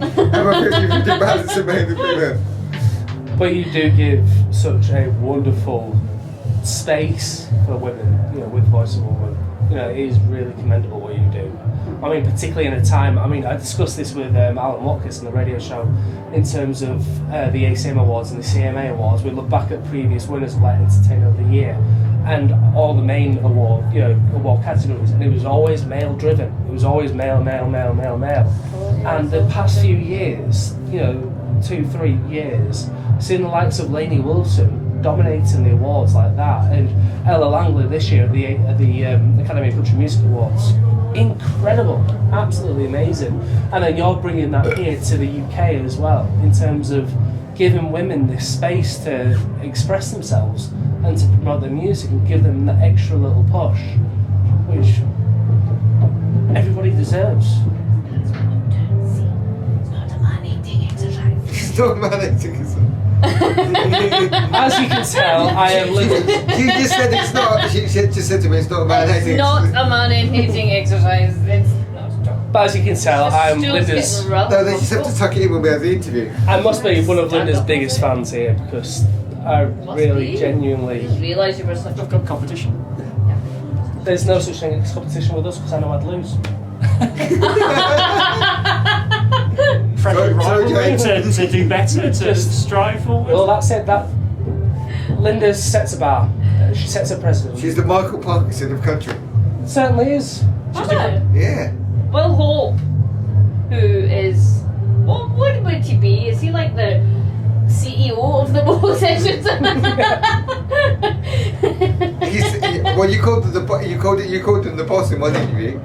about 50-50 balance of men and female? But you do give such a wonderful space for women, you know, with Voice of Woman. You know, it is really commendable what you do. I mean, particularly in a time, I mean, I discussed this with Alan Watkins on the radio show in terms of the ACM Awards and the CMA Awards. We look back at previous winners of like Entertainer of the Year and all the main award categories, and it was always male driven. It was always male. And the past few years, you know, 2-3 years, seeing the likes of Lainey Wilson dominating the awards like that, and Ella Langley this year at the Academy of Country Music Awards, incredible, absolutely amazing. And then you're bringing that here to the UK as well, in terms of giving women this space to express themselves and to promote their music and give them that extra little push, which everybody deserves. It's not a man-eating exercise. It's not man-eating, is it? As you can tell, I am living. You just said it's not. She just said to me, it's not a man-eating. It's not a man-eating exercise. It's not. But as you can tell, I am Linda's. No, they just have to tuck it in when we have the interview. I must be one of Linda's biggest fans here because I really genuinely. I didn't realise you were such a I've got competition. There's no such thing as competition with us because I know I'd lose. Friendly rivalry Jane. to do better, to strive forward. Well, that's it. That Linda sets a bar. She sets a precedent. She's the Michael Parkinson of country. Certainly is. Yeah. Will Hope, who is, what would he be? Is he like the CEO of the Bowl Sessions? Well, you called him the boss in one interview.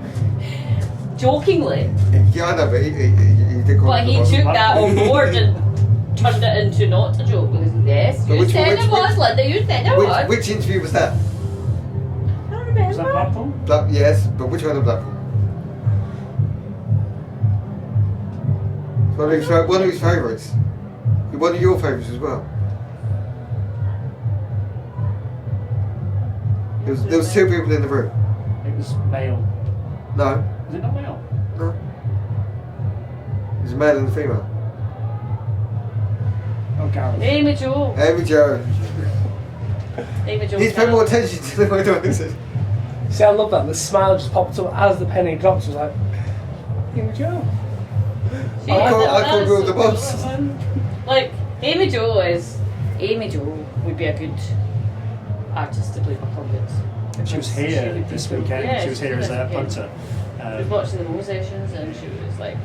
Jokingly, Yeah, I know, but he did call but him he the boss. took that on board and turned it into not a joke. Because yes, But you which- said which- it was, Linda. You said it was. Which interview was that? I don't remember. Was that Blackpool? Yes, but which one of Blackpool? One of his favourites. One of your favourites as well. There was two people in the room. It was male. No, Was it not male? no. It was a male and a female. Oh, Gareth. Amy Jo. Amy Jo. Amy Jo. He's paid more attention to the way I said. See, I love that. The smile just popped up as the penny drops. I was like, here we go. I called Will the boss. Like, Amy Jo would be a good artist to play for Convicts. She was here this weekend. Yeah, she was here as a punter. We was watching the Bowl Sessions and she was like,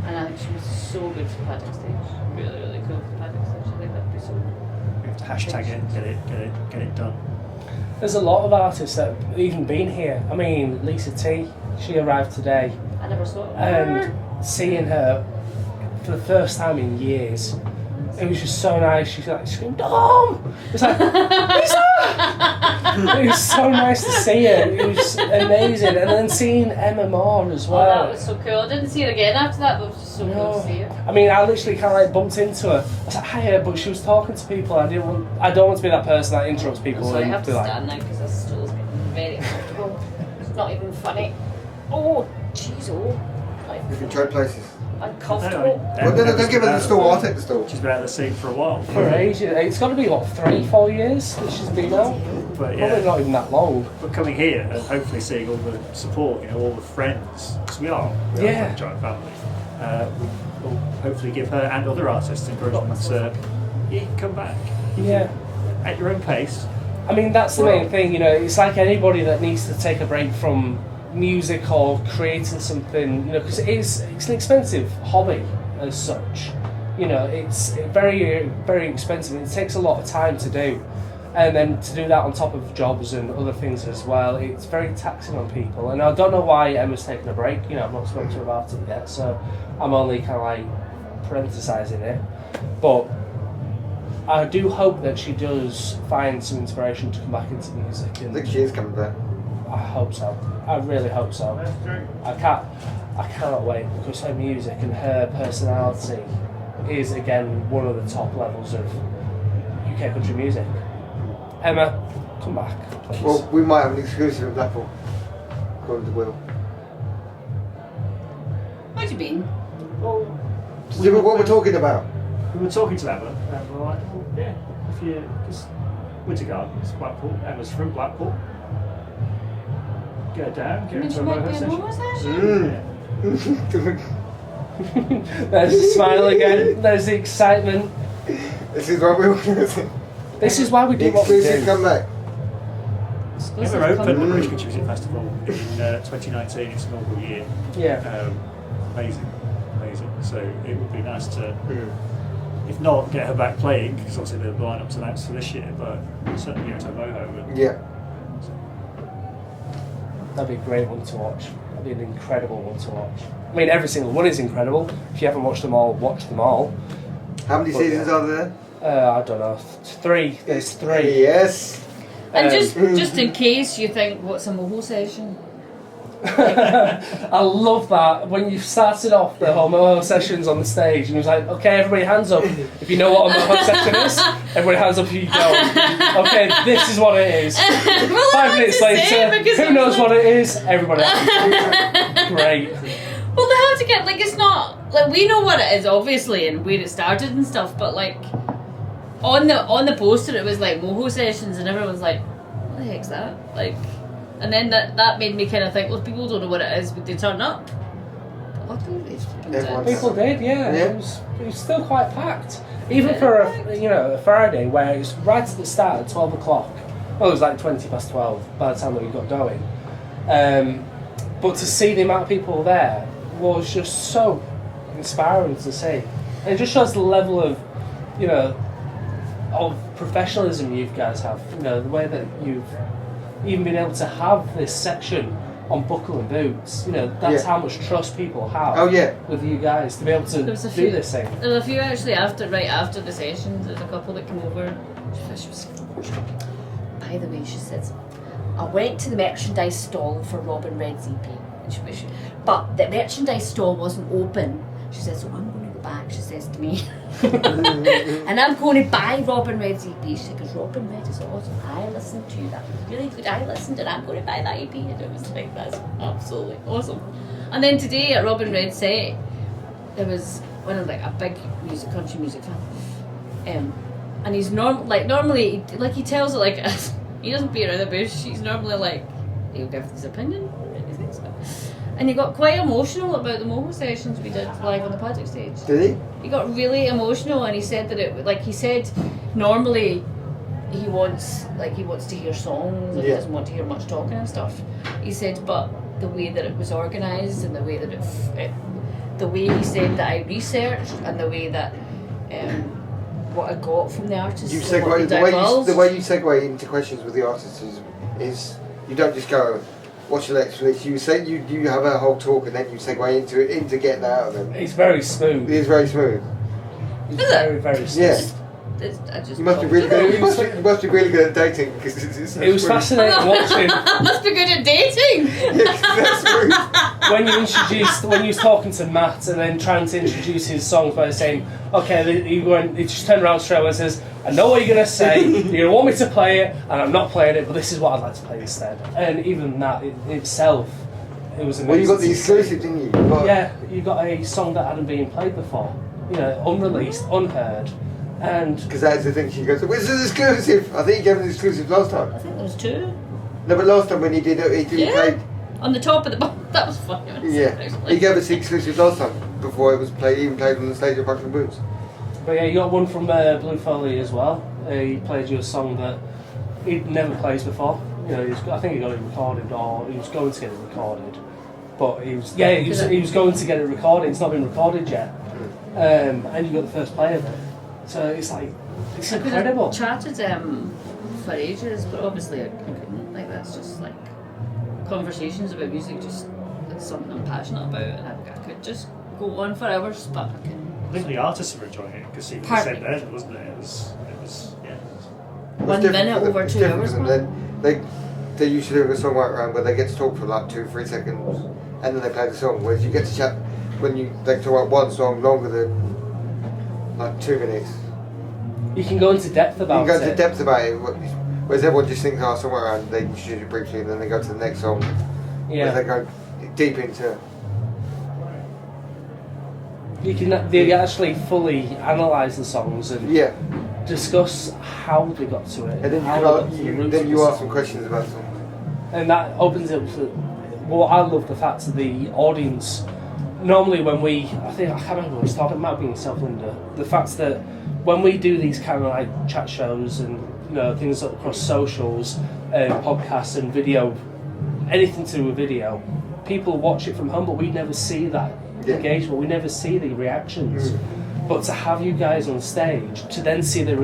and I think she was so good for paddock stage. Really, really cool for paddock stage. I think that'd be so We have to hashtag it and get it done. There's a lot of artists that have even been here. I mean, Lisa T, she arrived today. I never saw it. And seeing her for the first time in years, it was just so nice. She like screamed, "Dom!" It's like, Lisa! It was so nice to see her. It was amazing. And then seeing Emma Moore as Oh, well. that was so cool. I didn't see her again after that, but it was just so cool to see her. I mean, I literally kind of like bumped into her. I was like, "Hiya," but she was talking to people. I don't want to be that person that interrupts people. So I and have to be like, stand now because this stool's getting very uncomfortable. It's not even funny. Oh, jeez, oh. Like, We can trade places. uncomfortable. Well, no, don't give her the store. I'll take the store. She's been out of the scene for a while. for ages. It's got to be what 3-4 years that she's been out. But Probably yeah, not even that long. but coming here and hopefully seeing all the support, all the friends, because we are Yeah. a giant family. Will hopefully give her and other artists encouragement to come back Yeah. at your own pace. I mean, that's the main thing, it's like anybody that needs to take a break from music or creating something, because it's an expensive hobby as such. It's very, very expensive. It takes a lot of time to do. And then to do that on top of jobs and other things as well, it's very taxing on people. And I don't know why Emma's taking a break. I've not spoken to her about it yet, so I'm only kind of like parenthesising it. But I do hope that she does find some inspiration to come back into music. I And think she is coming back. I hope so. I really hope so. I cannot wait because her music and her personality is again one of the top levels of UK country music. Emma, come back, please. Well, we might have an exclusive at Blackpool. According to Will. What do you mean? Well, See what we're talking about. we were talking to Emma, and we're like, well, yeah, if you just Winter Gardens, Blackpool. Emma's from Blackpool. Get her down, get her into a She might be moho a session. moho session. There's the smile again. There's the excitement. This is what we want to do. This is why we do what we Exclusive do. comeback. Emma opened the British Country Music Festival in 2019. It's an inaugural year. Yeah. Amazing. So it would be nice to, if not get her back playing, because obviously the lineup's announced for this year, but certainly get her to Moho. And, Yeah. That'd be a great one to watch. That'd be an incredible one to watch. I mean, every single one is incredible. If you haven't watched them all, watch them all. How many seasons are there? I don't know. 3. There's 3. Yes. And just in case you think, what's a moho session? I love that when you started off the whole moho sessions on the stage, and he was like, "Okay, everybody, hands up if you know what a moho session is." Everybody, hands up if you don't. Okay, this is what it is. Well, 5 minutes later, who knows what it is? Everybody. Great. Well, they have to get it's not like we know what it is obviously and where it started and stuff, but on the poster it was like moho sessions, and everyone's like, "What the heck's that?" And then that made me kind of think, well, if people don't know what it is, would they turn up? But luckily, People did, yeah. It was still quite packed. Even for a Friday where it's right at the start at 12 o'clock. Well, it was like 20 past 12 by the time that we got going. But to see the amount of people there was just so inspiring to see. And it just shows the level of, of professionalism you guys have. The way that you've even been able to have this section on Buckle and Boots, that's how much trust people have with you guys to be able to do this thing. There were a few actually right after the sessions. There's a couple that came over. She was, by the way, she says, I went to the merchandise stall for Robin Red's EP, but the merchandise stall wasn't open. She says, so I'm going to go back, she says to me. And I'm going to buy Robin Red's EP. She said, because Robin Red is awesome. I listened to that. It was really good. I listened and I'm going to buy that EP. And it was like, that's absolutely awesome. And then today at Robin Red's set, there was one of a big country music fan. And he's normally he tells it he doesn't beat around the bush. He's normally he'll give his opinion. He thinks so. And he got quite emotional about the moho sessions we did live on the Paddock stage. Did he? He got really emotional, and he said that he said normally he wants to hear songs and he doesn't want to hear much talking and stuff. He said, but the way that it was organised and the way that the way he said that I researched and the way that what I got from the artists. The way you segue into questions with the artists is you don't just go watch the next release. You say you have a whole talk and then you segue into getting that out of them. It's very smooth. It is very smooth. It's very, very smooth. Yeah. You must be really good. You must be really good at dating because it's it was fascinating watching. I must be good at dating. When you was talking to Matt and then trying to introduce his song by saying, "Okay," he just turned around straight away and says, "I know what you're gonna say. You're gonna want me to play it, and I'm not playing it, but this is what I'd like to play instead." And even that in itself, it was amazing. Well, you got the exclusive, didn't you? You got a song that hadn't been played before. Unreleased, unheard. And because that's the thing, she goes, well, this is exclusive. I think he gave an exclusive last time. I think there was 2. No, but last time when he did it, he played on the top of the box. That was funny. He gave us the exclusive last time before it was played on the stage of Buckle and Boots. But yeah, you got one from Blue Foley as well. He played you a song that he'd never played before. I think he got it recorded, or he was going to get it recorded. But he was going to get it recorded. It's not been recorded yet, and you got the first play of it. So it's incredible. I chatted for ages, but obviously I couldn't. That's just conversations about music. Just it's something I'm passionate about, and I could just go on for hours, but I couldn't. I think the artists were enjoying it because he said then, wasn't it? It was 1 minute over 2 hours. They usually do a song right around where they get to talk for 2-3 seconds, and then they play the song. Whereas you get to chat when they talk about one song longer than 2 minutes. You can go into depth about it. Whereas everyone just thinks, somewhere around, they shoot it briefly and then they go to the next song. Yeah. Where they go deep into. They actually fully analyse the songs and discuss how they got to it, And then how they got to the roots then of you the ask some song. questions about them. And that opens up to. Well, I love the fact that the audience. Normally, when we, I can't remember what I was talking. It might have been yourself, Linda. The fact that when we do these kind of like chat shows and things across socials, podcasts and video, anything to do with video, people watch it from home, but we never see that engagement. We never see the reactions. But to have you guys on stage, to then see the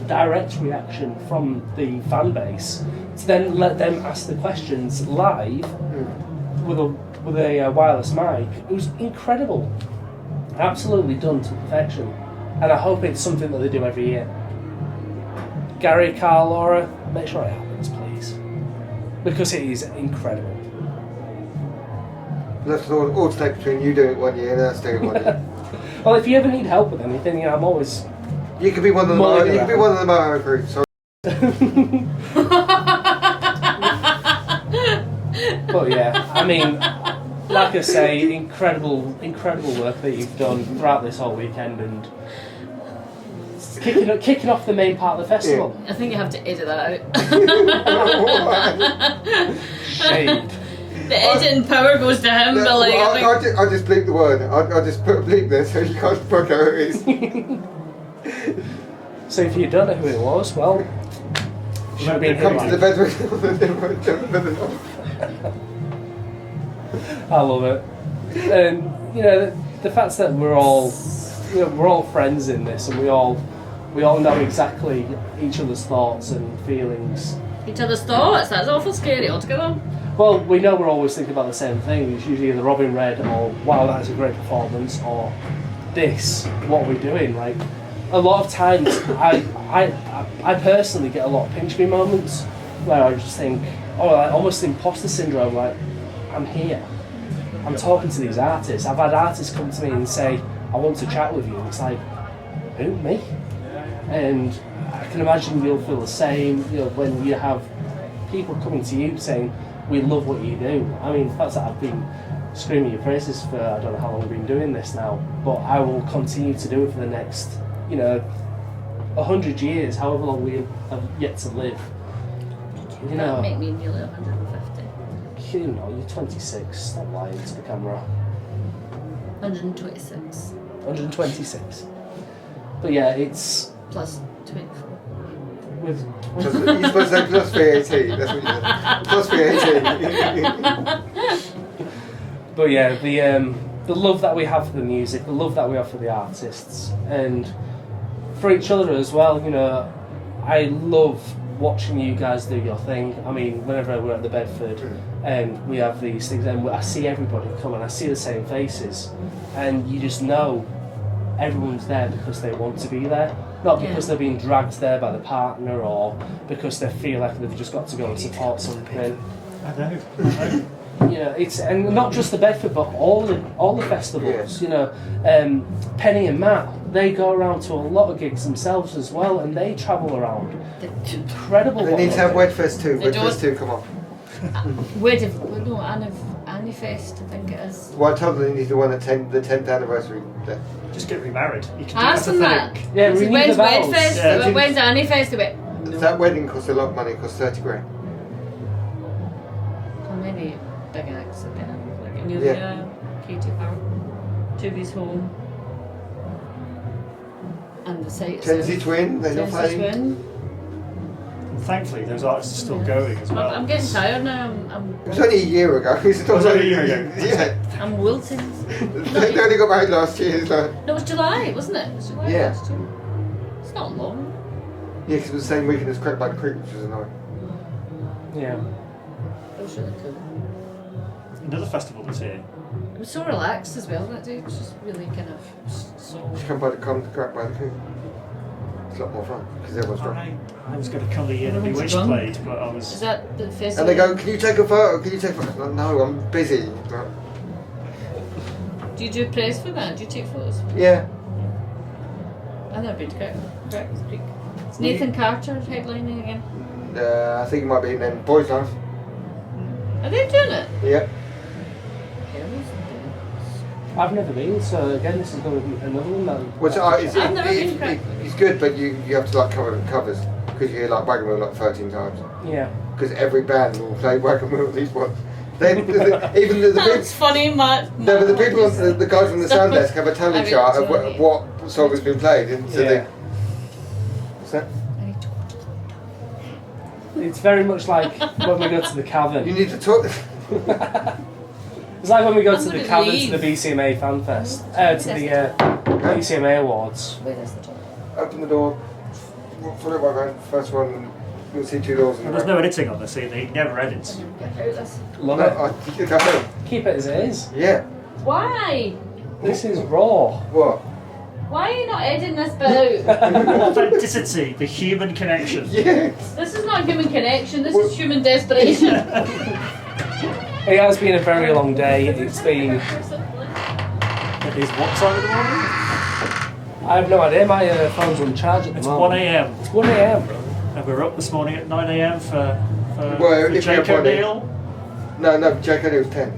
direct reaction from the fan base, to then let them ask the questions live with a wireless mic, it was incredible. Absolutely done to perfection. And I hope it's something that they do every year. Gary, Carl, Laura, make sure it happens, please. Because it is incredible. Let's alternate between you doing it one year and us doing it one year. Well, if you ever need help with anything, I'm always. You can be one of the Mulligan you can be one of the Mario group. Sorry. But yeah, I mean, like I say, incredible work that you've done throughout this whole weekend and kicking off the main part of the festival. I think you have to edit that out. Shade. The editing power goes to him, but like, I think... I'll just bleep the word. I'll just put a bleep there so you can't work out who it is. So if you don't know who it was, well, should have been Come to the bedroom. I love it. And the fact that we're all friends in this, and we all know exactly each other's thoughts and feelings. Each other's thoughts, that's awful scary altogether. Well, we know we're always thinking about the same thing. It's usually the Robin Red, or wow, that's a great performance, or this, what are we doing? Like, a lot of times, I personally get a lot of pinch me moments where I just think, like almost imposter syndrome. Like, I'm here, I'm talking to these artists. I've had artists come to me and say, I want to chat with you. And it's like, who, me? And I can imagine you'll feel the same. When you have people coming to you saying, we love what you do. I mean, the fact that I've been screaming your praises for, I don't know how long we've been doing this now, but I will continue to do it for the next, 100 years, however long we have yet to live. That make me nearly 150. You're 26, stop lying to the camera. 126. 126. But yeah, it's... Plus 24. With You're supposed to say plus VAT. That's what you said. Plus VAT. But yeah, the love that we have for the music, the love that we have for the artists, and for each other as well. I love watching you guys do your thing. I mean, whenever we're at the Bedford and we have these things, and I see everybody come and I see the same faces, and you just know everyone's there because they want to be there. Not because they're being dragged there by the partner or because they feel like they've just got to go and support something. I know. It's and not just the Bedford, but all the festivals. Penny and Matt, they go around to a lot of gigs themselves as well, and they travel around. Incredible. They need to have Wedfest too. They Wedfest too. Come on. Anifest, I think it is. Well, I told them they need the one at the 10th anniversary. There. Just get remarried. You can do Ask them that. thing. Yeah, This is renew the when's vows. Wedfest? Yeah. When's Anifest? That wedding costs a lot of money. It costs 30 grand. How many big acts have been in? Like Amelia, Katie Park, Tubi's Home, and the site. Tennessee Twin, they're not Tennessee playing. Twin. And thankfully, those artists are still going as well. I'm getting tired now. It was only a year ago. It was only a year ago. Yeah. I'm wilting. They only got married last year. It's like, No, it was July, wasn't it? It was July Yeah. last year. It's not long. yeah, because it was the same weekend as Crack by the Creek, which was annoying. Yeah. It was really cool. Another festival that's here. It was so relaxed as well that day. It was just really kind of so. You should come to Crack by the Creek. It's a lot more fun because everyone's drunk. I was going to come the year that Everyone's Bewitched drunk. played, but I Is was. that the festival? And they go, can you take a photo? Can you take a photo? No, I'm busy. Do you do press for that? Do you take photos? Yeah. I've never been to Crack Creek. It's Nathan Carter headlining again. I think it might be then Boys Life. Are they doing it? Yeah. I've never been, so again, this is going to be another one that. Which I've never been to it's good, but you have to like cover the covers because you hear like Wagon Wheel like 13 times. Yeah. Because every band will play Wagon Wheel these ones. Even the That's funny, Matt. no, but the people, the guys on the sound desk have a tally chart of what song has been played, and so they. What's that? It's very much like when we go to the cavern. You need to talk. It's like when we go I'm to the gonna cavern leave. to the BCMA Fan Fest, to the BCMA Awards. Wait, that's the top. Open the door. Follow my van. First one. You'll see 2 doors. In the There's back. no editing on this either. He never edits. Get through this. Love No, it. I think you go home. Keep it as it is. Yeah. Why? This is raw. What? Why are you not editing this bit out? Authenticity, the human connection. Yes. This is not human connection, this is human desperation. It has been a very long day. It's been. It is what time of the morning? I have no idea. My phone's on charge at the It's moment. 1 a.m. It's 1 a.m. And we were up this morning at 9 a.m. for Well, if Jake you're funny. O'Neill. No, Jack O'Neill was 10.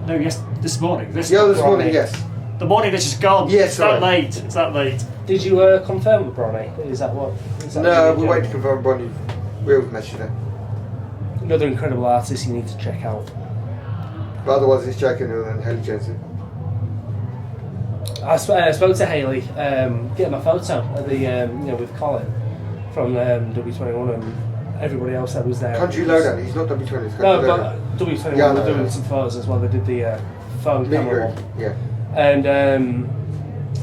No, yes, this morning. This Morning, yes. The morning that's just gone. Yes, it's that sorry. late. It's that late. Did you confirm with Bronny? Is that what? Is that No, what we're you're waiting to doing? confirm Bonnie. Wheels yesterday. Another incredible artist you need to check out. But otherwise, it's Jack O'Neill and Haley Jensen. I spoke to Hayley, getting my photo at the with Colin from W21 and everybody else that was there. Country Lowdown. He's not W20. It's No, Country but Lowdown. W21 Yeah, I were know, doing yeah. some photos as well. They did the phone Meet and camera greet, one. yeah. And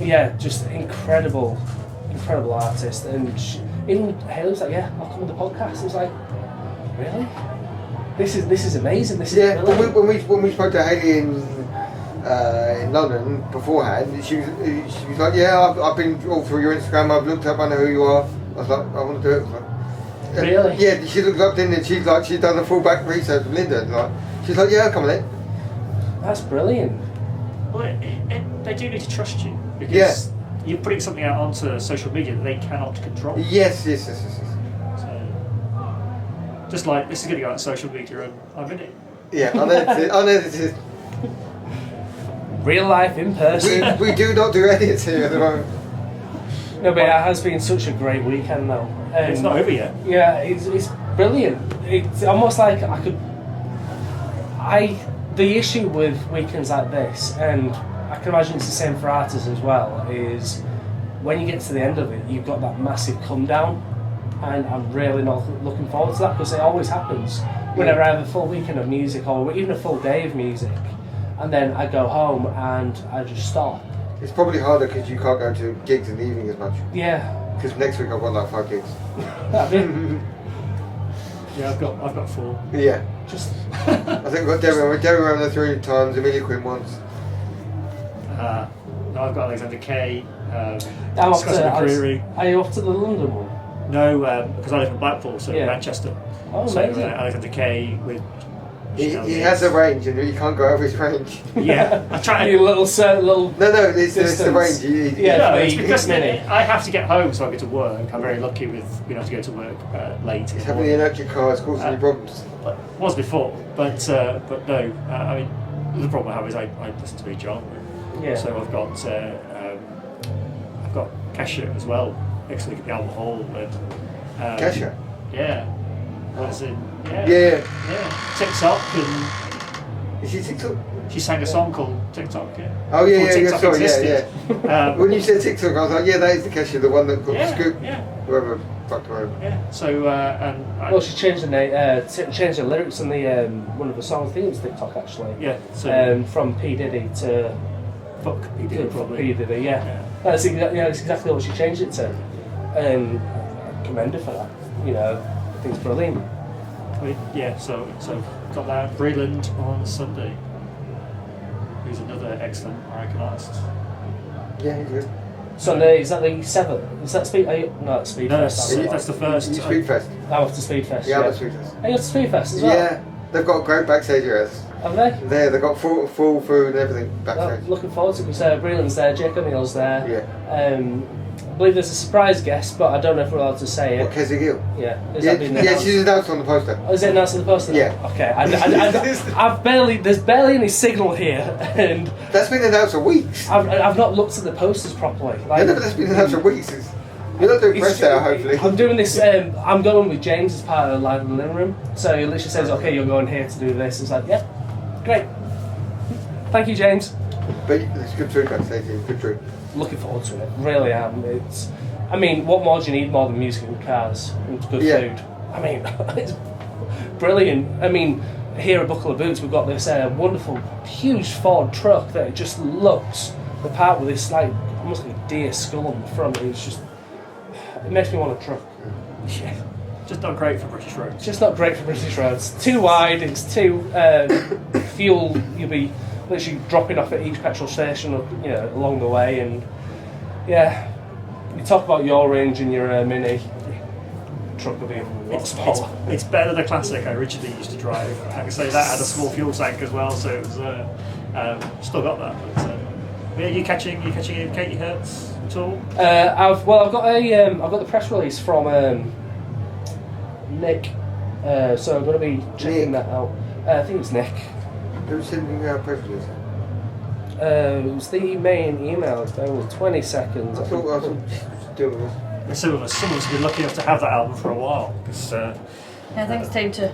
yeah, just incredible artist. And even Hayley was like, "Yeah, I'll come on the podcast." I was like, "Really? This is amazing. This is Yeah, brilliant." when we spoke to Haley in London beforehand, she was like, "Yeah, I've been all through your Instagram. I've looked up. I know who you are." I was like, "I want to do it." I was like, Really? Yeah, she looked up, didn't it? She's like, she's done the full back research with Linda. And like, she's like, "Yeah, come on in." That's brilliant. Well, they do need to trust you because Yeah. you're putting something out onto social media that they cannot control. Yes. So, just like this is going to go out on social media, and I'm in it. Yeah, unedited. Real life in person. We do not do edits here at the moment. No, but it has been such a great weekend though. It's not over yet. Yeah, it's brilliant. It's almost like the issue with weekends like this, and I can imagine it's the same for artists as well, is when you get to the end of it, you've got that massive come down, and I'm really not looking forward to that because it always happens whenever I have a full weekend of music or even a full day of music, and then I go home and I just stop. It's probably harder because you can't go to gigs in the evening as much. Yeah. Because next week I've got like 5 gigs. Yeah, I've got 4. Yeah. Just I think we've got Derry around there 3 times, Amelia Quinn once. No, I've got Alexander Kay, I'm off Scott to, McCreary. are you off to the London one? No, because I live in Blackpool, so Yeah. Manchester. Oh, so amazing. Alexander Kay with. He has a range and you can't go over his range. Yeah, I try. Your little No, it's the Distance. range. Yeah. No, for it's the because mini. I have to get home so I get to work. I'm very lucky with being able to go to work late. In It's the having the morning. electric car is causing you problems. Was before, but no. I mean, the problem I have is I listen to John. Yeah. So I've got Kesha as well next week at the Albert Hall. And, Kesha? Yeah. As in, Yeah. TikTok, and Is she TikTok? she sang a song called TikTok. Yeah. Oh Before yeah, TikTok sorry, existed. When you said TikTok, I was like, yeah, that is the Kesha, the one that got Yeah, the scoop. yeah. Whoever fucked her over. Yeah. So and Well, she changed the name, changed the lyrics on the one of the songs. I think it was TikTok actually. yeah. So From P Diddy to fuck P Diddy probably. P Diddy, yeah. That's exactly what she changed it to, and I commend her for that. You know, I think it's brilliant. Yeah. So got that. Breland on Sunday. Who's another excellent American artist. Yeah, he's good. Sunday, is that the 7th? Is that Speed? No, it's Speed No, Fest. that's the first. He's Speedfest. I'm off to Speed Fest. Yeah, I'm at Speedfest. Are you off to Speed Fest as well? Yeah, they've got great backstage areas. Have they? They've got full food and everything Well, backstage. looking forward to it because Breland's there, Jake O'Neill's there. Yeah. I believe there's a surprise guest, but I don't know if we're allowed to say it. What, Kezzy Gill? Yeah. Is Yeah, that been yeah, announced? she's announced on the poster. Oh, is it announced on the poster? Yeah. Okay. There's barely any signal here, and That's been announced for weeks. I've not looked at the posters properly. I know, but that's been announced for weeks. You're not doing press there, hopefully. I'm doing this. I'm going with James as part of the Live in the Living Room. So he literally says, "Okay, you're going here to do this." It's like, yeah, great. Thank you, James. But it's good food, like I say, it's good food. Looking forward to it. Really am. I mean, what more do you need more than music and cars and good food? I mean, it's brilliant. I mean, here at Buckle of Boots, we've got this wonderful, huge Ford truck that just looks the part with this like almost like a deer skull on the front. It's just, it makes me want a truck. Yeah. Just not great for British roads. Just not great for British roads. Too wide. It's too fuel. You'll be literally dropping off at each petrol station, along the way, and yeah. You talk about your range and your Mini. Truck will be a lot smaller. It's better than the classic I originally used to drive. I can say that had a small fuel tank as well, so it was still got that. But yeah, you catching Katie Hertz at all? I've got the press release from Nick, so I'm going to be checking that out. I think it's Nick. Who's sending out press release? It was the main email. It was 20 seconds. I thought doing this. Some of us have been lucky enough to have that album for a while. Cause, I think it's time to.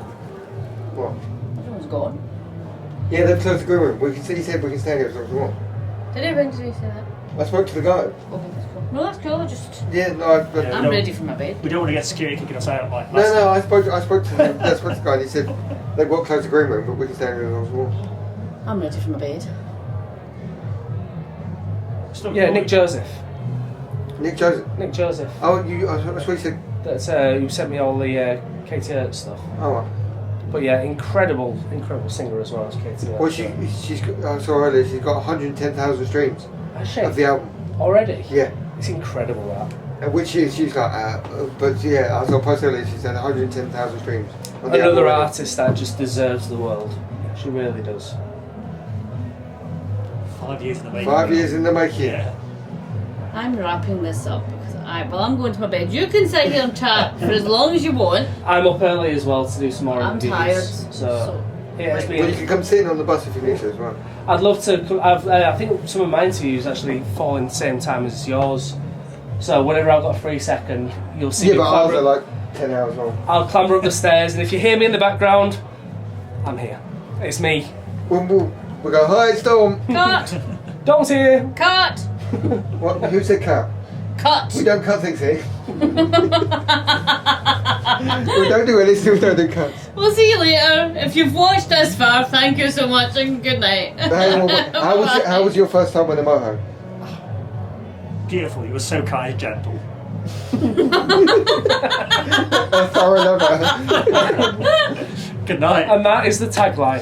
What? Everyone's gone. Yeah, they've closed the green room. He said we can stay here as long as we want. Did he ring to say that? I spoke to the guy. Okay, that's cool. No, that's cool. Yeah, no, I'm ready for my bed. we don't want to get security kicking us out like No, last time. I spoke to the guy and he said they won't close the green room, but we can stay here as long as we want. I'm ready for my bed. Still Yeah, Nick Joseph. Nick Joseph. Nick Joseph. Oh, I swear you said. That's who sent me all the Katie Hertz stuff. Oh, well. But yeah, incredible singer as well as Katie Hertz. Well, she's got, I saw earlier, she's got 110,000 streams of the album. Already? Yeah. It's incredible that. Which she's like, but yeah, I saw a post earlier, she said 110,000 streams. On the Another album. artist that just deserves the world. She really does. 5 years in the making. 5 years in the making. Yeah. I'm wrapping this up because I'm going to my bed. You can sit here and chat for as long as you want. I'm up early as well to do some more I'm interviews. tired. So yeah, it's Well, you been. can come sit in on the bus if you need to as well. I'd love to. I think some of my interviews actually fall in the same time as yours. So whenever I've got a free second, you'll see Yeah, me but ours clamber are up. like 10 hours long. I'll clamber up the stairs, and if you hear me in the background, I'm here. It's me. We'll go, hi, Storm. Cut! Dom's here. Cut! What? Who said cut? Cut! We don't cut things here. We don't do anything, we don't do cuts. We'll see you later. If you've watched this far, thank you so much and good night. How was your first time with a moho? Beautiful. You were so kind and gentle. A thorough lover. Good night. And that is the tagline.